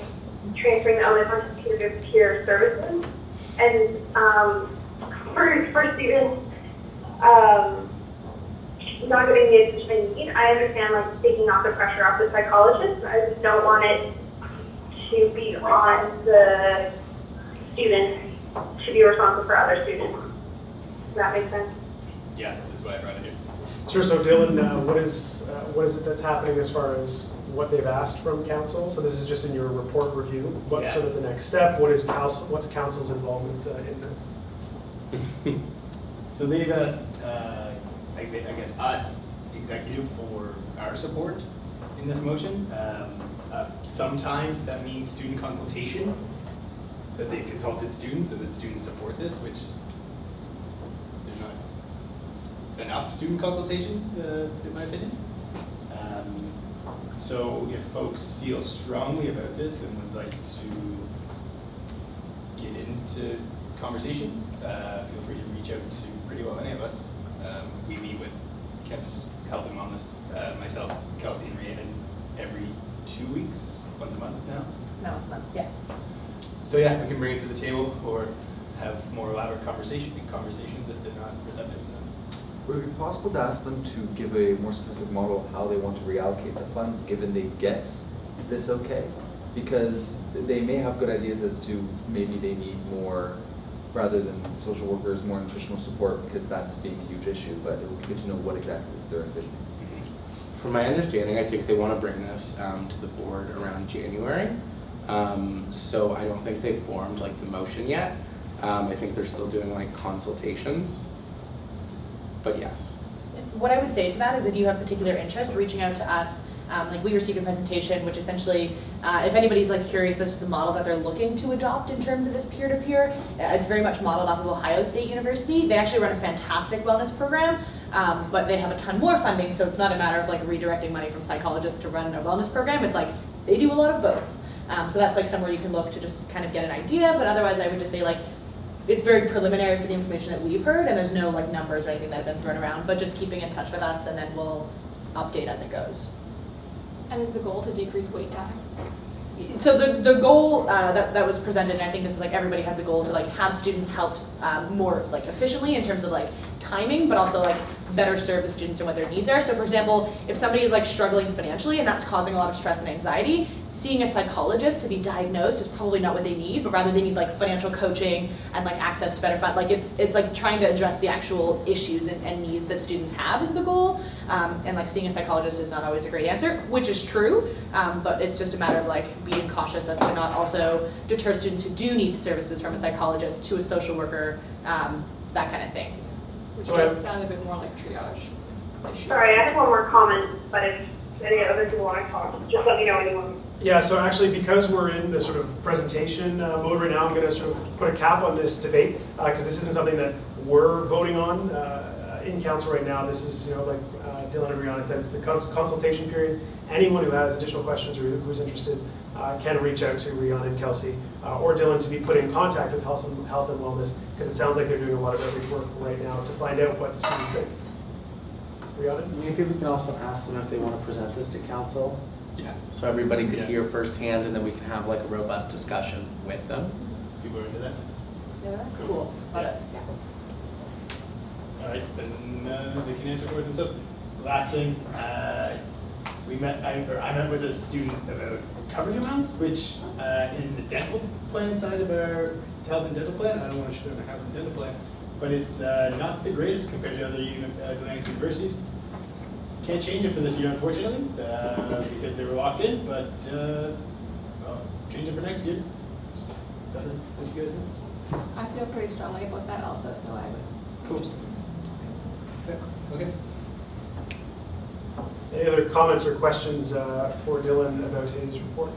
transferring the onus on peer-to-peer services. And for students not getting the attention they need, I understand like taking off the pressure off the psychologists. I just don't want it to be on the students to be responsible for other students. Does that make sense? Yeah, that's why I brought it here. Sure, so Dylan, what is it that's happening as far as what they've asked from council? So this is just in your report review. What's sort of the next step? What's council's involvement in this? So they've asked, I guess, us, executive, for our support in this motion. Sometimes that means student consultation, that they've consulted students and that students support this, which there's not enough student consultation, in my opinion. So if folks feel strongly about this and would like to get into conversations, feel free to reach out to pretty well any of us. We meet with Campus Health and Wellness, myself, Kelsey, and Rhiannon every 2 weeks, once a month now. No, it's not, yeah. So yeah, we can bring it to the table or have more elaborate conversations if they're not receptive. Would it be possible to ask them to give a more specific model of how they want to reallocate the funds, given they get this okay? Because they may have good ideas as to maybe they need more, rather than social workers, more nutritional support, because that's being a huge issue, but it would be good to know what exactly is their envisioning. From my understanding, I think they want to bring this to the board around January. So I don't think they've formed like the motion yet. I think they're still doing like consultations. But yes. What I would say to that is if you have particular interest, reaching out to us. Like we received a presentation, which essentially, if anybody's like curious as to the model that they're looking to adopt in terms of this peer-to-peer, it's very much modeled off of Ohio State University. They actually run a fantastic wellness program, but they have a ton more funding, so it's not a matter of like redirecting money from psychologists to run a wellness program. It's like they do a lot of both. So that's like somewhere you can look to just kind of get an idea, but otherwise I would just say like, it's very preliminary for the information that we've heard, and there's no like numbers or anything that have been thrown around, but just keeping in touch with us, and then we'll update as it goes. And is the goal to decrease wait time? So the goal that was presented, and I think this is like everybody has the goal to like have students helped more like efficiently in terms of like timing, but also like better serve the students and what their needs are. So for example, if somebody is like struggling financially and that's causing a lot of stress and anxiety, seeing a psychologist to be diagnosed is probably not what they need, but rather they need like financial coaching and like access to better fund. Like it's like trying to address the actual issues and needs that students have is the goal. And like seeing a psychologist is not always a great answer, which is true, but it's just a matter of like being cautious as to not also deter students who do need services from a psychologist to a social worker, that kind of thing. Which So does sound a bit more like triage issues. Sorry, I have one more comment, but if any other people want to talk, just let me know anyone. Yeah, so actually because we're in the sort of presentation mode right now, I'm going to sort of put a cap on this debate because this isn't something that we're voting on in council right now. This is, like Dylan and Rhiannon said, it's the consultation period. Anyone who has additional questions or who's interested can reach out to Rhiannon and Kelsey or Dylan to be put in contact with health and wellness, because it sounds like they're doing a lot of outreach work right now to find out what the students think. Rhiannon? Maybe we can also ask them if they want to present this to council Yeah, so everybody could Yeah. hear firsthand, and then we can have like a robust discussion with them. People are into that? Yeah, Cool. Love it, yeah. All right, then they can answer for it themselves. Last thing, I met with a student about coverage amounts, which in the dental plan side of our health and dental plan, I don't want to shit on our health and dental plan, but it's not the greatest compared to other Atlantic universities. Can't change it for this year, unfortunately, because they were locked in, but well, change it for next year. Nothing, what you guys know? I feel pretty strongly about that also, so I would. Cool. Okay. Any other comments or questions for Dylan about his report?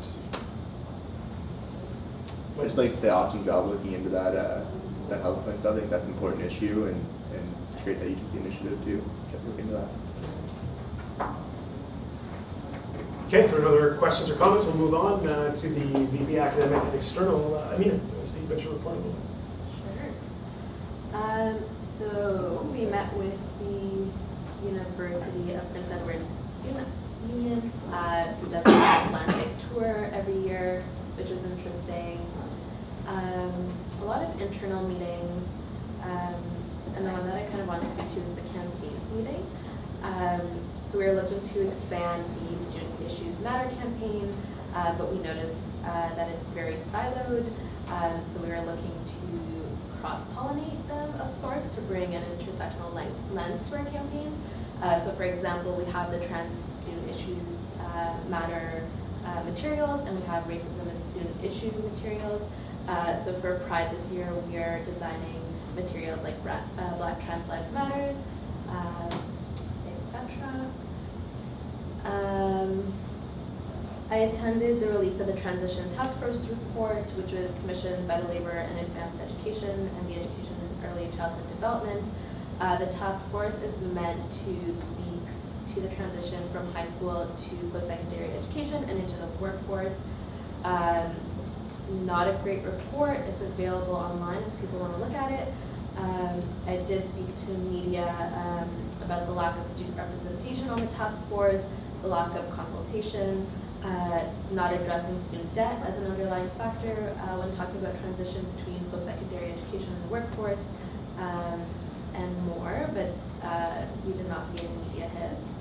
I'd just like to say awesome job looking into that health plan stuff. I think that's an important issue, and it's great that you took the initiative to look into that. Okay, for no other questions or comments, we'll move on to the VP Academic and External. Amina, do you want to speak about your report a little bit? Sure. So we met with the University of Prince Edward Student Union, who does an Atlantic tour every year, which is interesting. A lot of internal meetings, and the one that I kind of want to speak to is the campaigns meeting. So we were looking to expand the Student Issues Matter campaign, but we noticed that it's very siloed. So we were looking to cross-pollinate them of sorts to bring an intersectional lens to our campaigns. So for example, we have the Trans Student Issues Matter materials, and we have Racism and Student Issue materials. So for Pride this year, we are designing materials like Black Trans Lives Matter, etc. I attended the release of the Transition Task Force report, which was commissioned by the Labor and Advanced Education and the Education and Early Childhood Development. The task force is meant to speak to the transition from high school to post-secondary education and into the workforce. Not a great report. It's available online if people want to look at it. I did speak to media about the lack of student representation on the task force, the lack of consultation, not addressing student debt as an underlying factor when talking about transition between post-secondary education and the workforce, and more, but we did not see any media hits.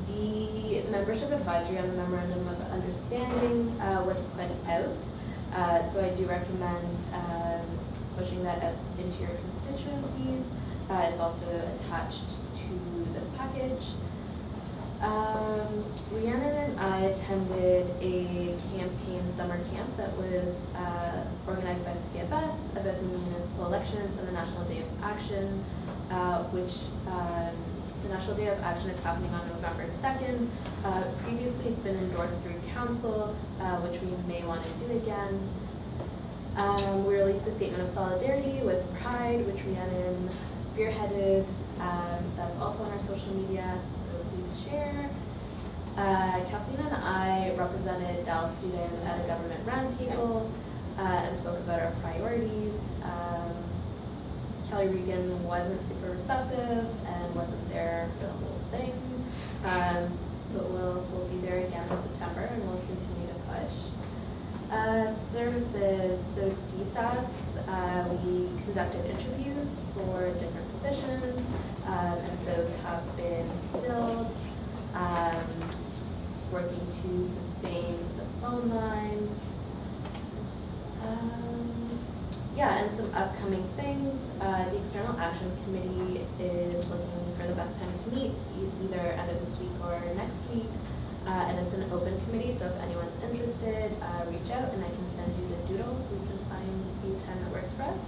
The membership advisory on the Memorandum of Understanding was put out, so I do recommend pushing that out into your constituencies. It's also attached to this package. Rhiannon and I attended a campaign summer camp that was organized by the CFS about the municipal elections and the National Day of Action, which the National Day of Action is happening on November 2nd. Previously, it's been endorsed through council, which we may want to do again. We released a statement of solidarity with Pride, which Rhiannon spearheaded. That's also on our social media, so please share. Kathleen and I represented Dallas students at a government roundtable and spoke about our priorities. Kelly Regan wasn't super receptive and wasn't there for the whole thing, but we'll be there again in September and we'll continue to push. Services, so DSAS, we conducted interviews for different positions, and those have been filled. Working to sustain the phone line. Yeah, and some upcoming things. The External Action Committee is looking for the best time to meet, either end of this week or next week. And it's an open committee, so if anyone's interested, reach out and I can send you the doodles. We can find the time that works for us.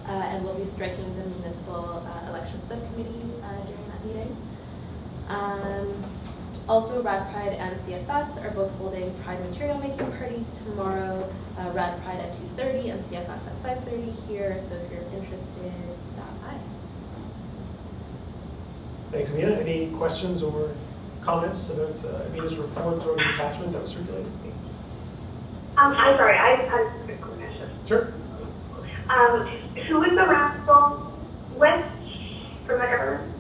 And we'll be striking the municipal election subcommittee during that meeting. Also, Rad Pride and CFS are both holding Pride material making parties tomorrow. Rad Pride at 2:30 and CFS at 5:30 here, so if you're interested, stop by. Thanks, Amina. Any questions or comments about Amina's report or the attachment that was circulated? I'm sorry, I have a quick question. Sure. Who is the rascal with from the government?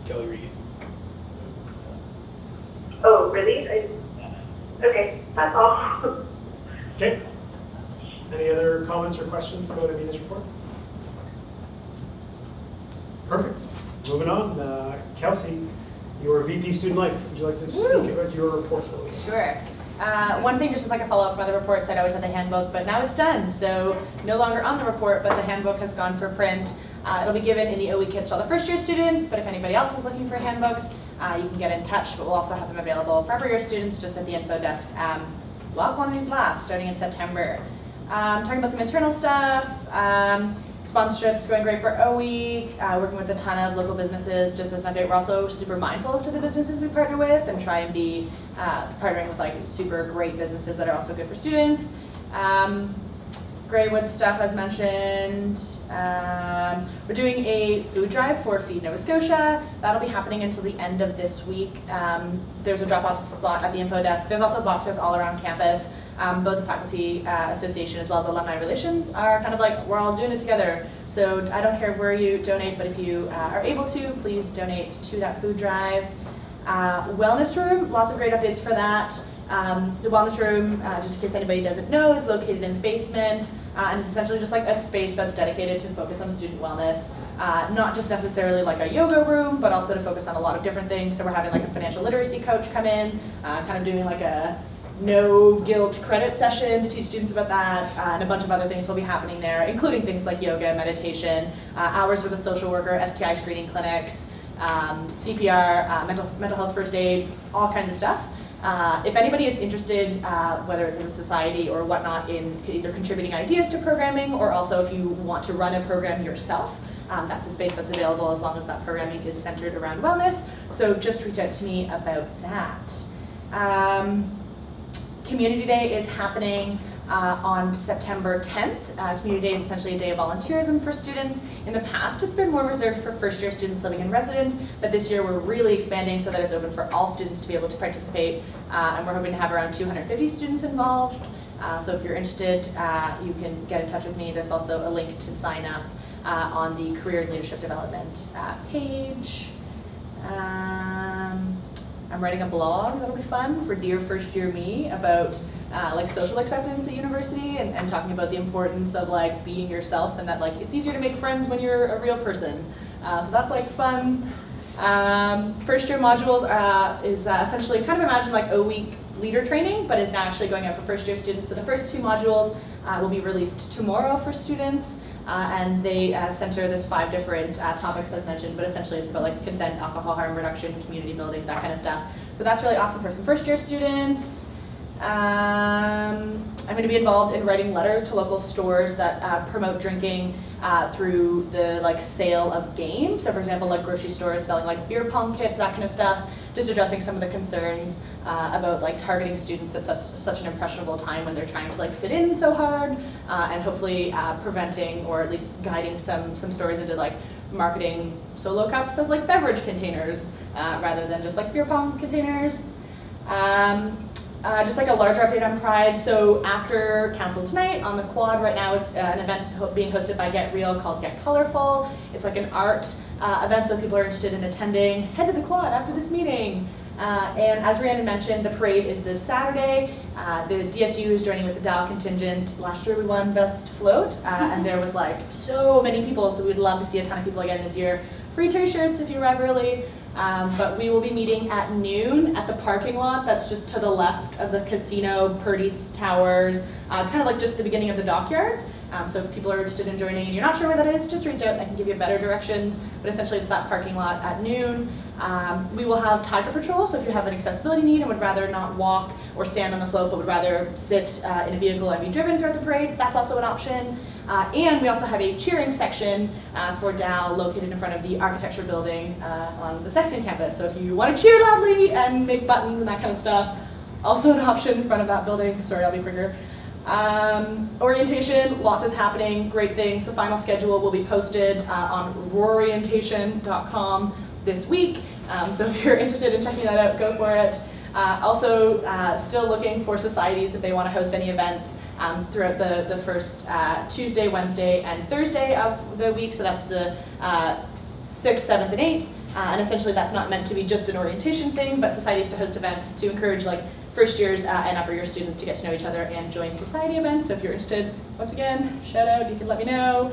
Kelly Regan. Oh, really? Okay, that's all. Okay. Any other comments or questions about Amina's report? Perfect. Moving on, Kelsey, your VP Student Life, would you like to speak about your report? Sure. One thing, just as like a follow-up from other reports, I'd always had the handbook, but now it's done. So no longer on the report, but the handbook has gone for print. It'll be given in the OE kits to all the first-year students, but if anybody else is looking for handbooks, you can get in touch, but we'll also have them available for every year students just at the info desk while quantities last, starting in September. Talking about some internal stuff, sponsorship is going great for OE, working with a ton of local businesses. Just as an update, we're also super mindful as to the businesses we partner with and try and be partnering with like super great businesses that are also good for students. Greywood stuff as mentioned. We're doing a food drive for Feed Nova Scotia. That'll be happening until the end of this week. There's a drop-off spot at the info desk. There's also boxes all around campus. Both the Faculty Association as well as Alumni Relations are kind of like, we're all doing it together. So I don't care where you donate, but if you are able to, please donate to that food drive. Wellness room, lots of great updates for that. The wellness room, just in case anybody doesn't know, is located in the basement, and it's essentially just like a space that's dedicated to focus on student wellness. Not just necessarily like a yoga room, but also to focus on a lot of different things. So we're having like a financial literacy coach come in, kind of doing like a no guilt credit session to teach students about that, and a bunch of other things will be happening there, including things like yoga, meditation, hours with a social worker, STI screening clinics, CPR, mental health first aid, all kinds of stuff. If anybody is interested, whether it's in a society or whatnot, in either contributing ideas to programming, or also if you want to run a program yourself, that's a space that's available as long as that programming is centered around wellness. So just reach out to me about that. Community Day is happening on September 10th. Community Day is essentially a day of volunteerism for students. In the past, it's been more reserved for first-year students living in residence, but this year we're really expanding so that it's open for all students to be able to participate, and we're hoping to have around 250 students involved. So if you're interested, you can get in touch with me. There's also a link to sign up on the Career and Leadership Development page. I'm writing a blog that'll be fun for Dear First Year Me about like social acceptance at university, and talking about the importance of like being yourself, and that like it's easier to make friends when you're a real person. So that's like fun. First year modules is essentially kind of imagine like a week leader training, but is now actually going out for first year students. So the first 2 modules will be released tomorrow for students. And they center, there's 5 different topics as mentioned, but essentially it's about like consent, alcohol harm reduction, community building, that kind of stuff. So that's really awesome for some first year students. I'm going to be involved in writing letters to local stores that promote drinking through the like sale of games. So for example, like grocery stores selling like beer pong kits, that kind of stuff. Just addressing some of the concerns about like targeting students at such an impressionable time when they're trying to like fit in so hard, and hopefully preventing or at least guiding some stores into like marketing solo cups as like beverage containers rather than just like beer pong containers. Just like a larger update on Pride. So after council tonight on the quad right now is an event being hosted by Get Real called Get Colorful. It's like an art event, so people are interested in attending. Head to the quad after this meeting. And as Rhiannon mentioned, the parade is this Saturday. The DSU is joining with the Dow contingent. Last year we won Best Float, and there was like so many people, so we'd love to see a ton of people again this year. Free t-shirts if you arrive early. But we will be meeting at noon at the parking lot that's just to the left of the casino, Purdy's Towers. It's kind of like just the beginning of the dockyard. So if people are interested in joining and you're not sure where that is, just reach out and I can give you better directions. But essentially it's that parking lot at noon. We will have Tiger Patrol, so if you have an accessibility need and would rather not walk or stand on the float, but would rather sit in a vehicle and be driven throughout the parade, that's also an option. And we also have a cheering section for Dow located in front of the architecture building on the Sexton campus. So if you want to cheer loudly and make buttons and that kind of stuff, also an option in front of that building. Sorry, I'll be quicker. Orientation, lots is happening, great things. The final schedule will be posted on roorientation.com this week. So if you're interested in checking that out, go for it. Also, still looking for societies if they want to host any events throughout the first Tuesday, Wednesday, and Thursday of the week. So that's the 6th, 7th, and And essentially that's not meant to be just an orientation thing, but societies to host events to encourage like first years and upper year students to get to know each other and join society events. So if you're interested, once again, shout out, you can let me know.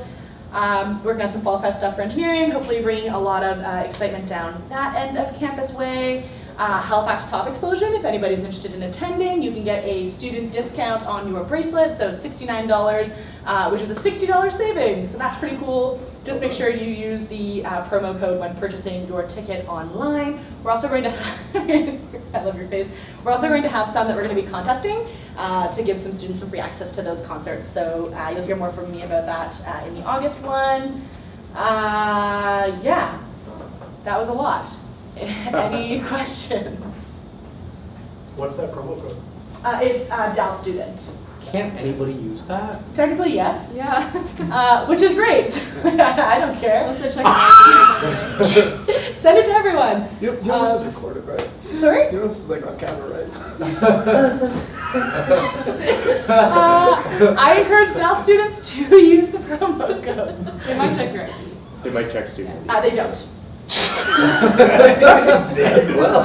Working on some Fall Fest stuff for engineering, hopefully bringing a lot of excitement down that end of campus way. Halifax Pop Explosion, if anybody's interested in attending, you can get a student discount on your bracelet, so it's $69, which is a $60 saving, so that's pretty cool. Just make sure you use the promo code when purchasing your ticket online. We're also going to I love your face. We're also going to have some that we're going to be contesting to give some students some free access to those concerts. So you'll hear more from me about that in the August one. Yeah, that was a lot. Any questions? What's that promo code? It's Dal Student. Can't anybody use that? Technically, yes. Yeah. Which is great. I don't care. Unless they're checking out. Send it to everyone. You know this is recorded, right? Sorry? You know this is like on camera, right? I encourage Dal students to use the promo code. They might check your ID. They might check student ID. They don't. Well,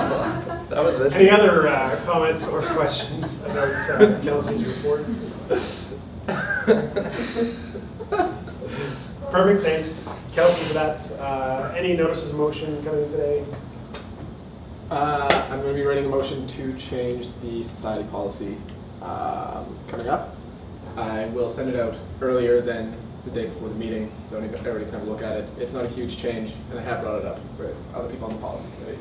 that was it. Any other comments or questions about Kelsey's report? Perfect, thanks Kelsey for that. Any notices of motion coming in today? I'm going to be writing a motion to change the society policy coming up. I will send it out earlier than the day before the meeting, so everybody can have a look at it. It's not a huge change, and I have brought it up with other people on the policy committee.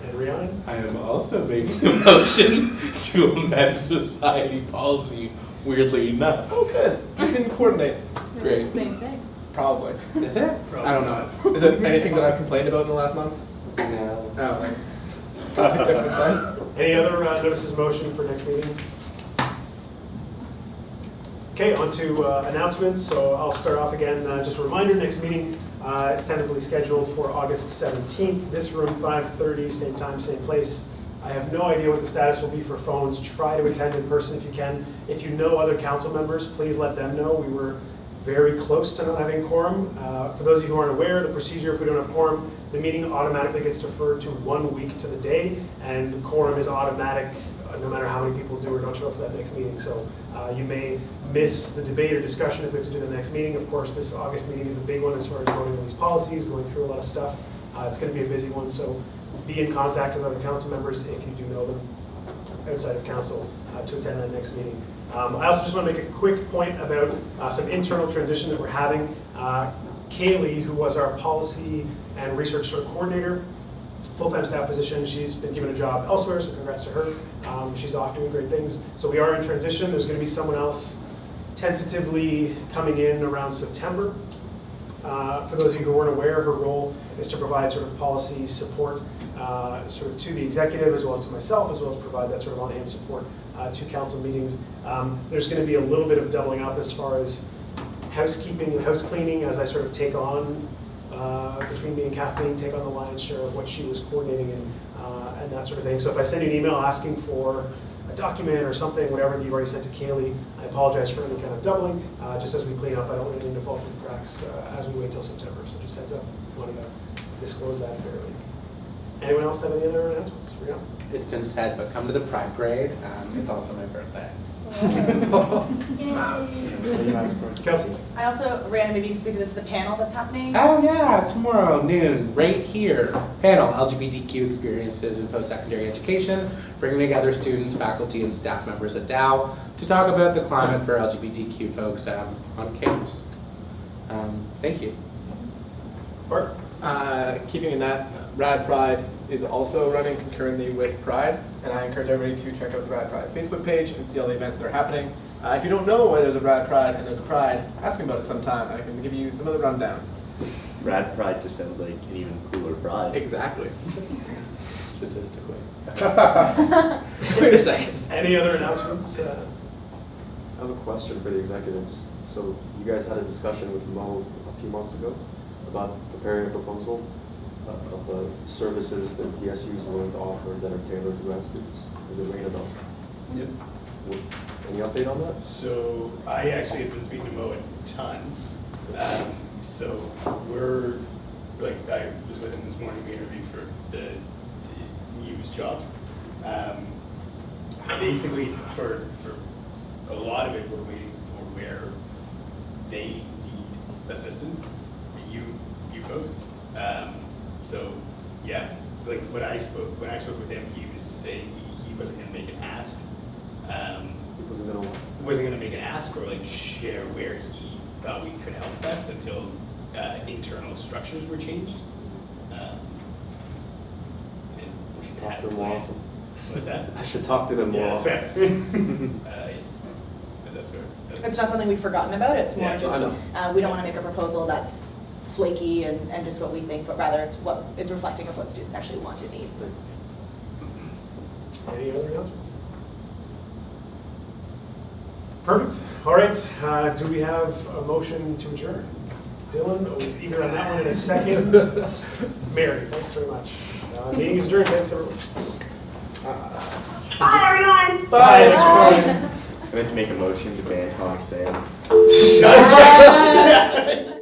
And Rhiannon? I am also making a motion to amend society policy, weirdly enough. Oh, good. We can coordinate. Great. It's the same thing. Probably. Is it? I don't know. Is it anything that I've complained about in the last month? No. Oh. Probably different then. Any other notices of motion for next meeting? Okay, on to announcements. So I'll start off again. Just a reminder, next meeting is tentatively scheduled for August 17th. This room, 5:30, same time, same place. I have no idea what the status will be for phones. Try to attend in person if you can. If you know other council members, please let them know. We were very close to not having quorum. For those of you who aren't aware, the procedure if we don't have quorum, the meeting automatically gets deferred to 1 week to the day, and quorum is automatic no matter how many people do or don't show up to that next meeting. So you may miss the debate or discussion if we have to do the next meeting. Of course, this August meeting is a big one as far as voting on these policies, going through a lot of stuff. It's going to be a busy one, so be in contact with other council members if you do know them outside of council to attend that next meeting. I also just want to make a quick point about some internal transition that we're having. Kaylee, who was our policy and research sort of coordinator, full-time staff position, she's been given a job elsewhere, so congrats to her. She's off doing great things. So we are in transition. There's going to be someone else tentatively coming in around September. For those of you who weren't aware, her role is to provide sort of policy support sort of to the executive as well as to myself, as well as provide that sort of on-hand support to council meetings. There's going to be a little bit of doubling up as far as housekeeping and house cleaning as I sort of take on, between me and Kathleen, take on the lion's share of what she was coordinating and that sort of thing. So if I send you an email asking for a document or something, whatever that you've already sent to Kaylee, I apologize for any kind of doubling. Just as we clean up, I don't want anything to fall through the cracks as we wait till September. So just heads up, wanted to disclose that fairly. Anyone else have any other announcements? Rhea? It's been said, but come to the Pride Parade. It's also my birthday. Kelsey? I also, Rhiannon, maybe you can speak to this, the panel that's happening. Oh yeah, tomorrow noon, right here. Panel, LGBTQ experiences in post-secondary education, bringing together students, faculty, and staff members at Dow to talk about the climate for LGBTQ folks on campus. Thank you. Bart? Keeping in that, Rad Pride is also running concurrently with Pride, and I encourage everybody to check out the Rad Pride Facebook page and see all the events that are happening. If you don't know why there's a Rad Pride and there's a Pride, ask me about it sometime. I can give you some of the rundown. Rad Pride just sounds like an even cooler pride. Exactly. Statistically. Wait a second. Any other announcements? I have a question for the executives. So you guys had a discussion with Mo a few months ago about preparing a proposal of the services that DSU is willing to offer that are tailored to grad students. Is it ringing a bell? Yep. Any update on that? So I actually have been speaking to Mo a ton. So we're like I was with him this morning, we interviewed for the Muse jobs. Basically, for a lot of it, we're waiting for where they need assistance, you folks. So, yeah, like when I spoke with him, he was saying he wasn't gonna make an ask. Wasn't gonna make an ask or like share where he thought we could help best until internal structures were changed. And We should talk to him more often. What's that? I should talk to him more Yeah, that's often. fair. But that's fair. It's not something we've forgotten about, it's more Yeah, just, I we don't wanna make a proposal that's flaky and just what we think, but rather it's what is reflecting of what students actually want and need. Any other announcements? Perfect. All right. Do we have a motion to adjourn? Dylan was eager on that one in a second. Mary, thanks very much. Meeting is adjourned. Thanks, everyone. Bye, everyone. Bye. Thanks for calling. I meant to make a motion to ban Comic Sans. Yes.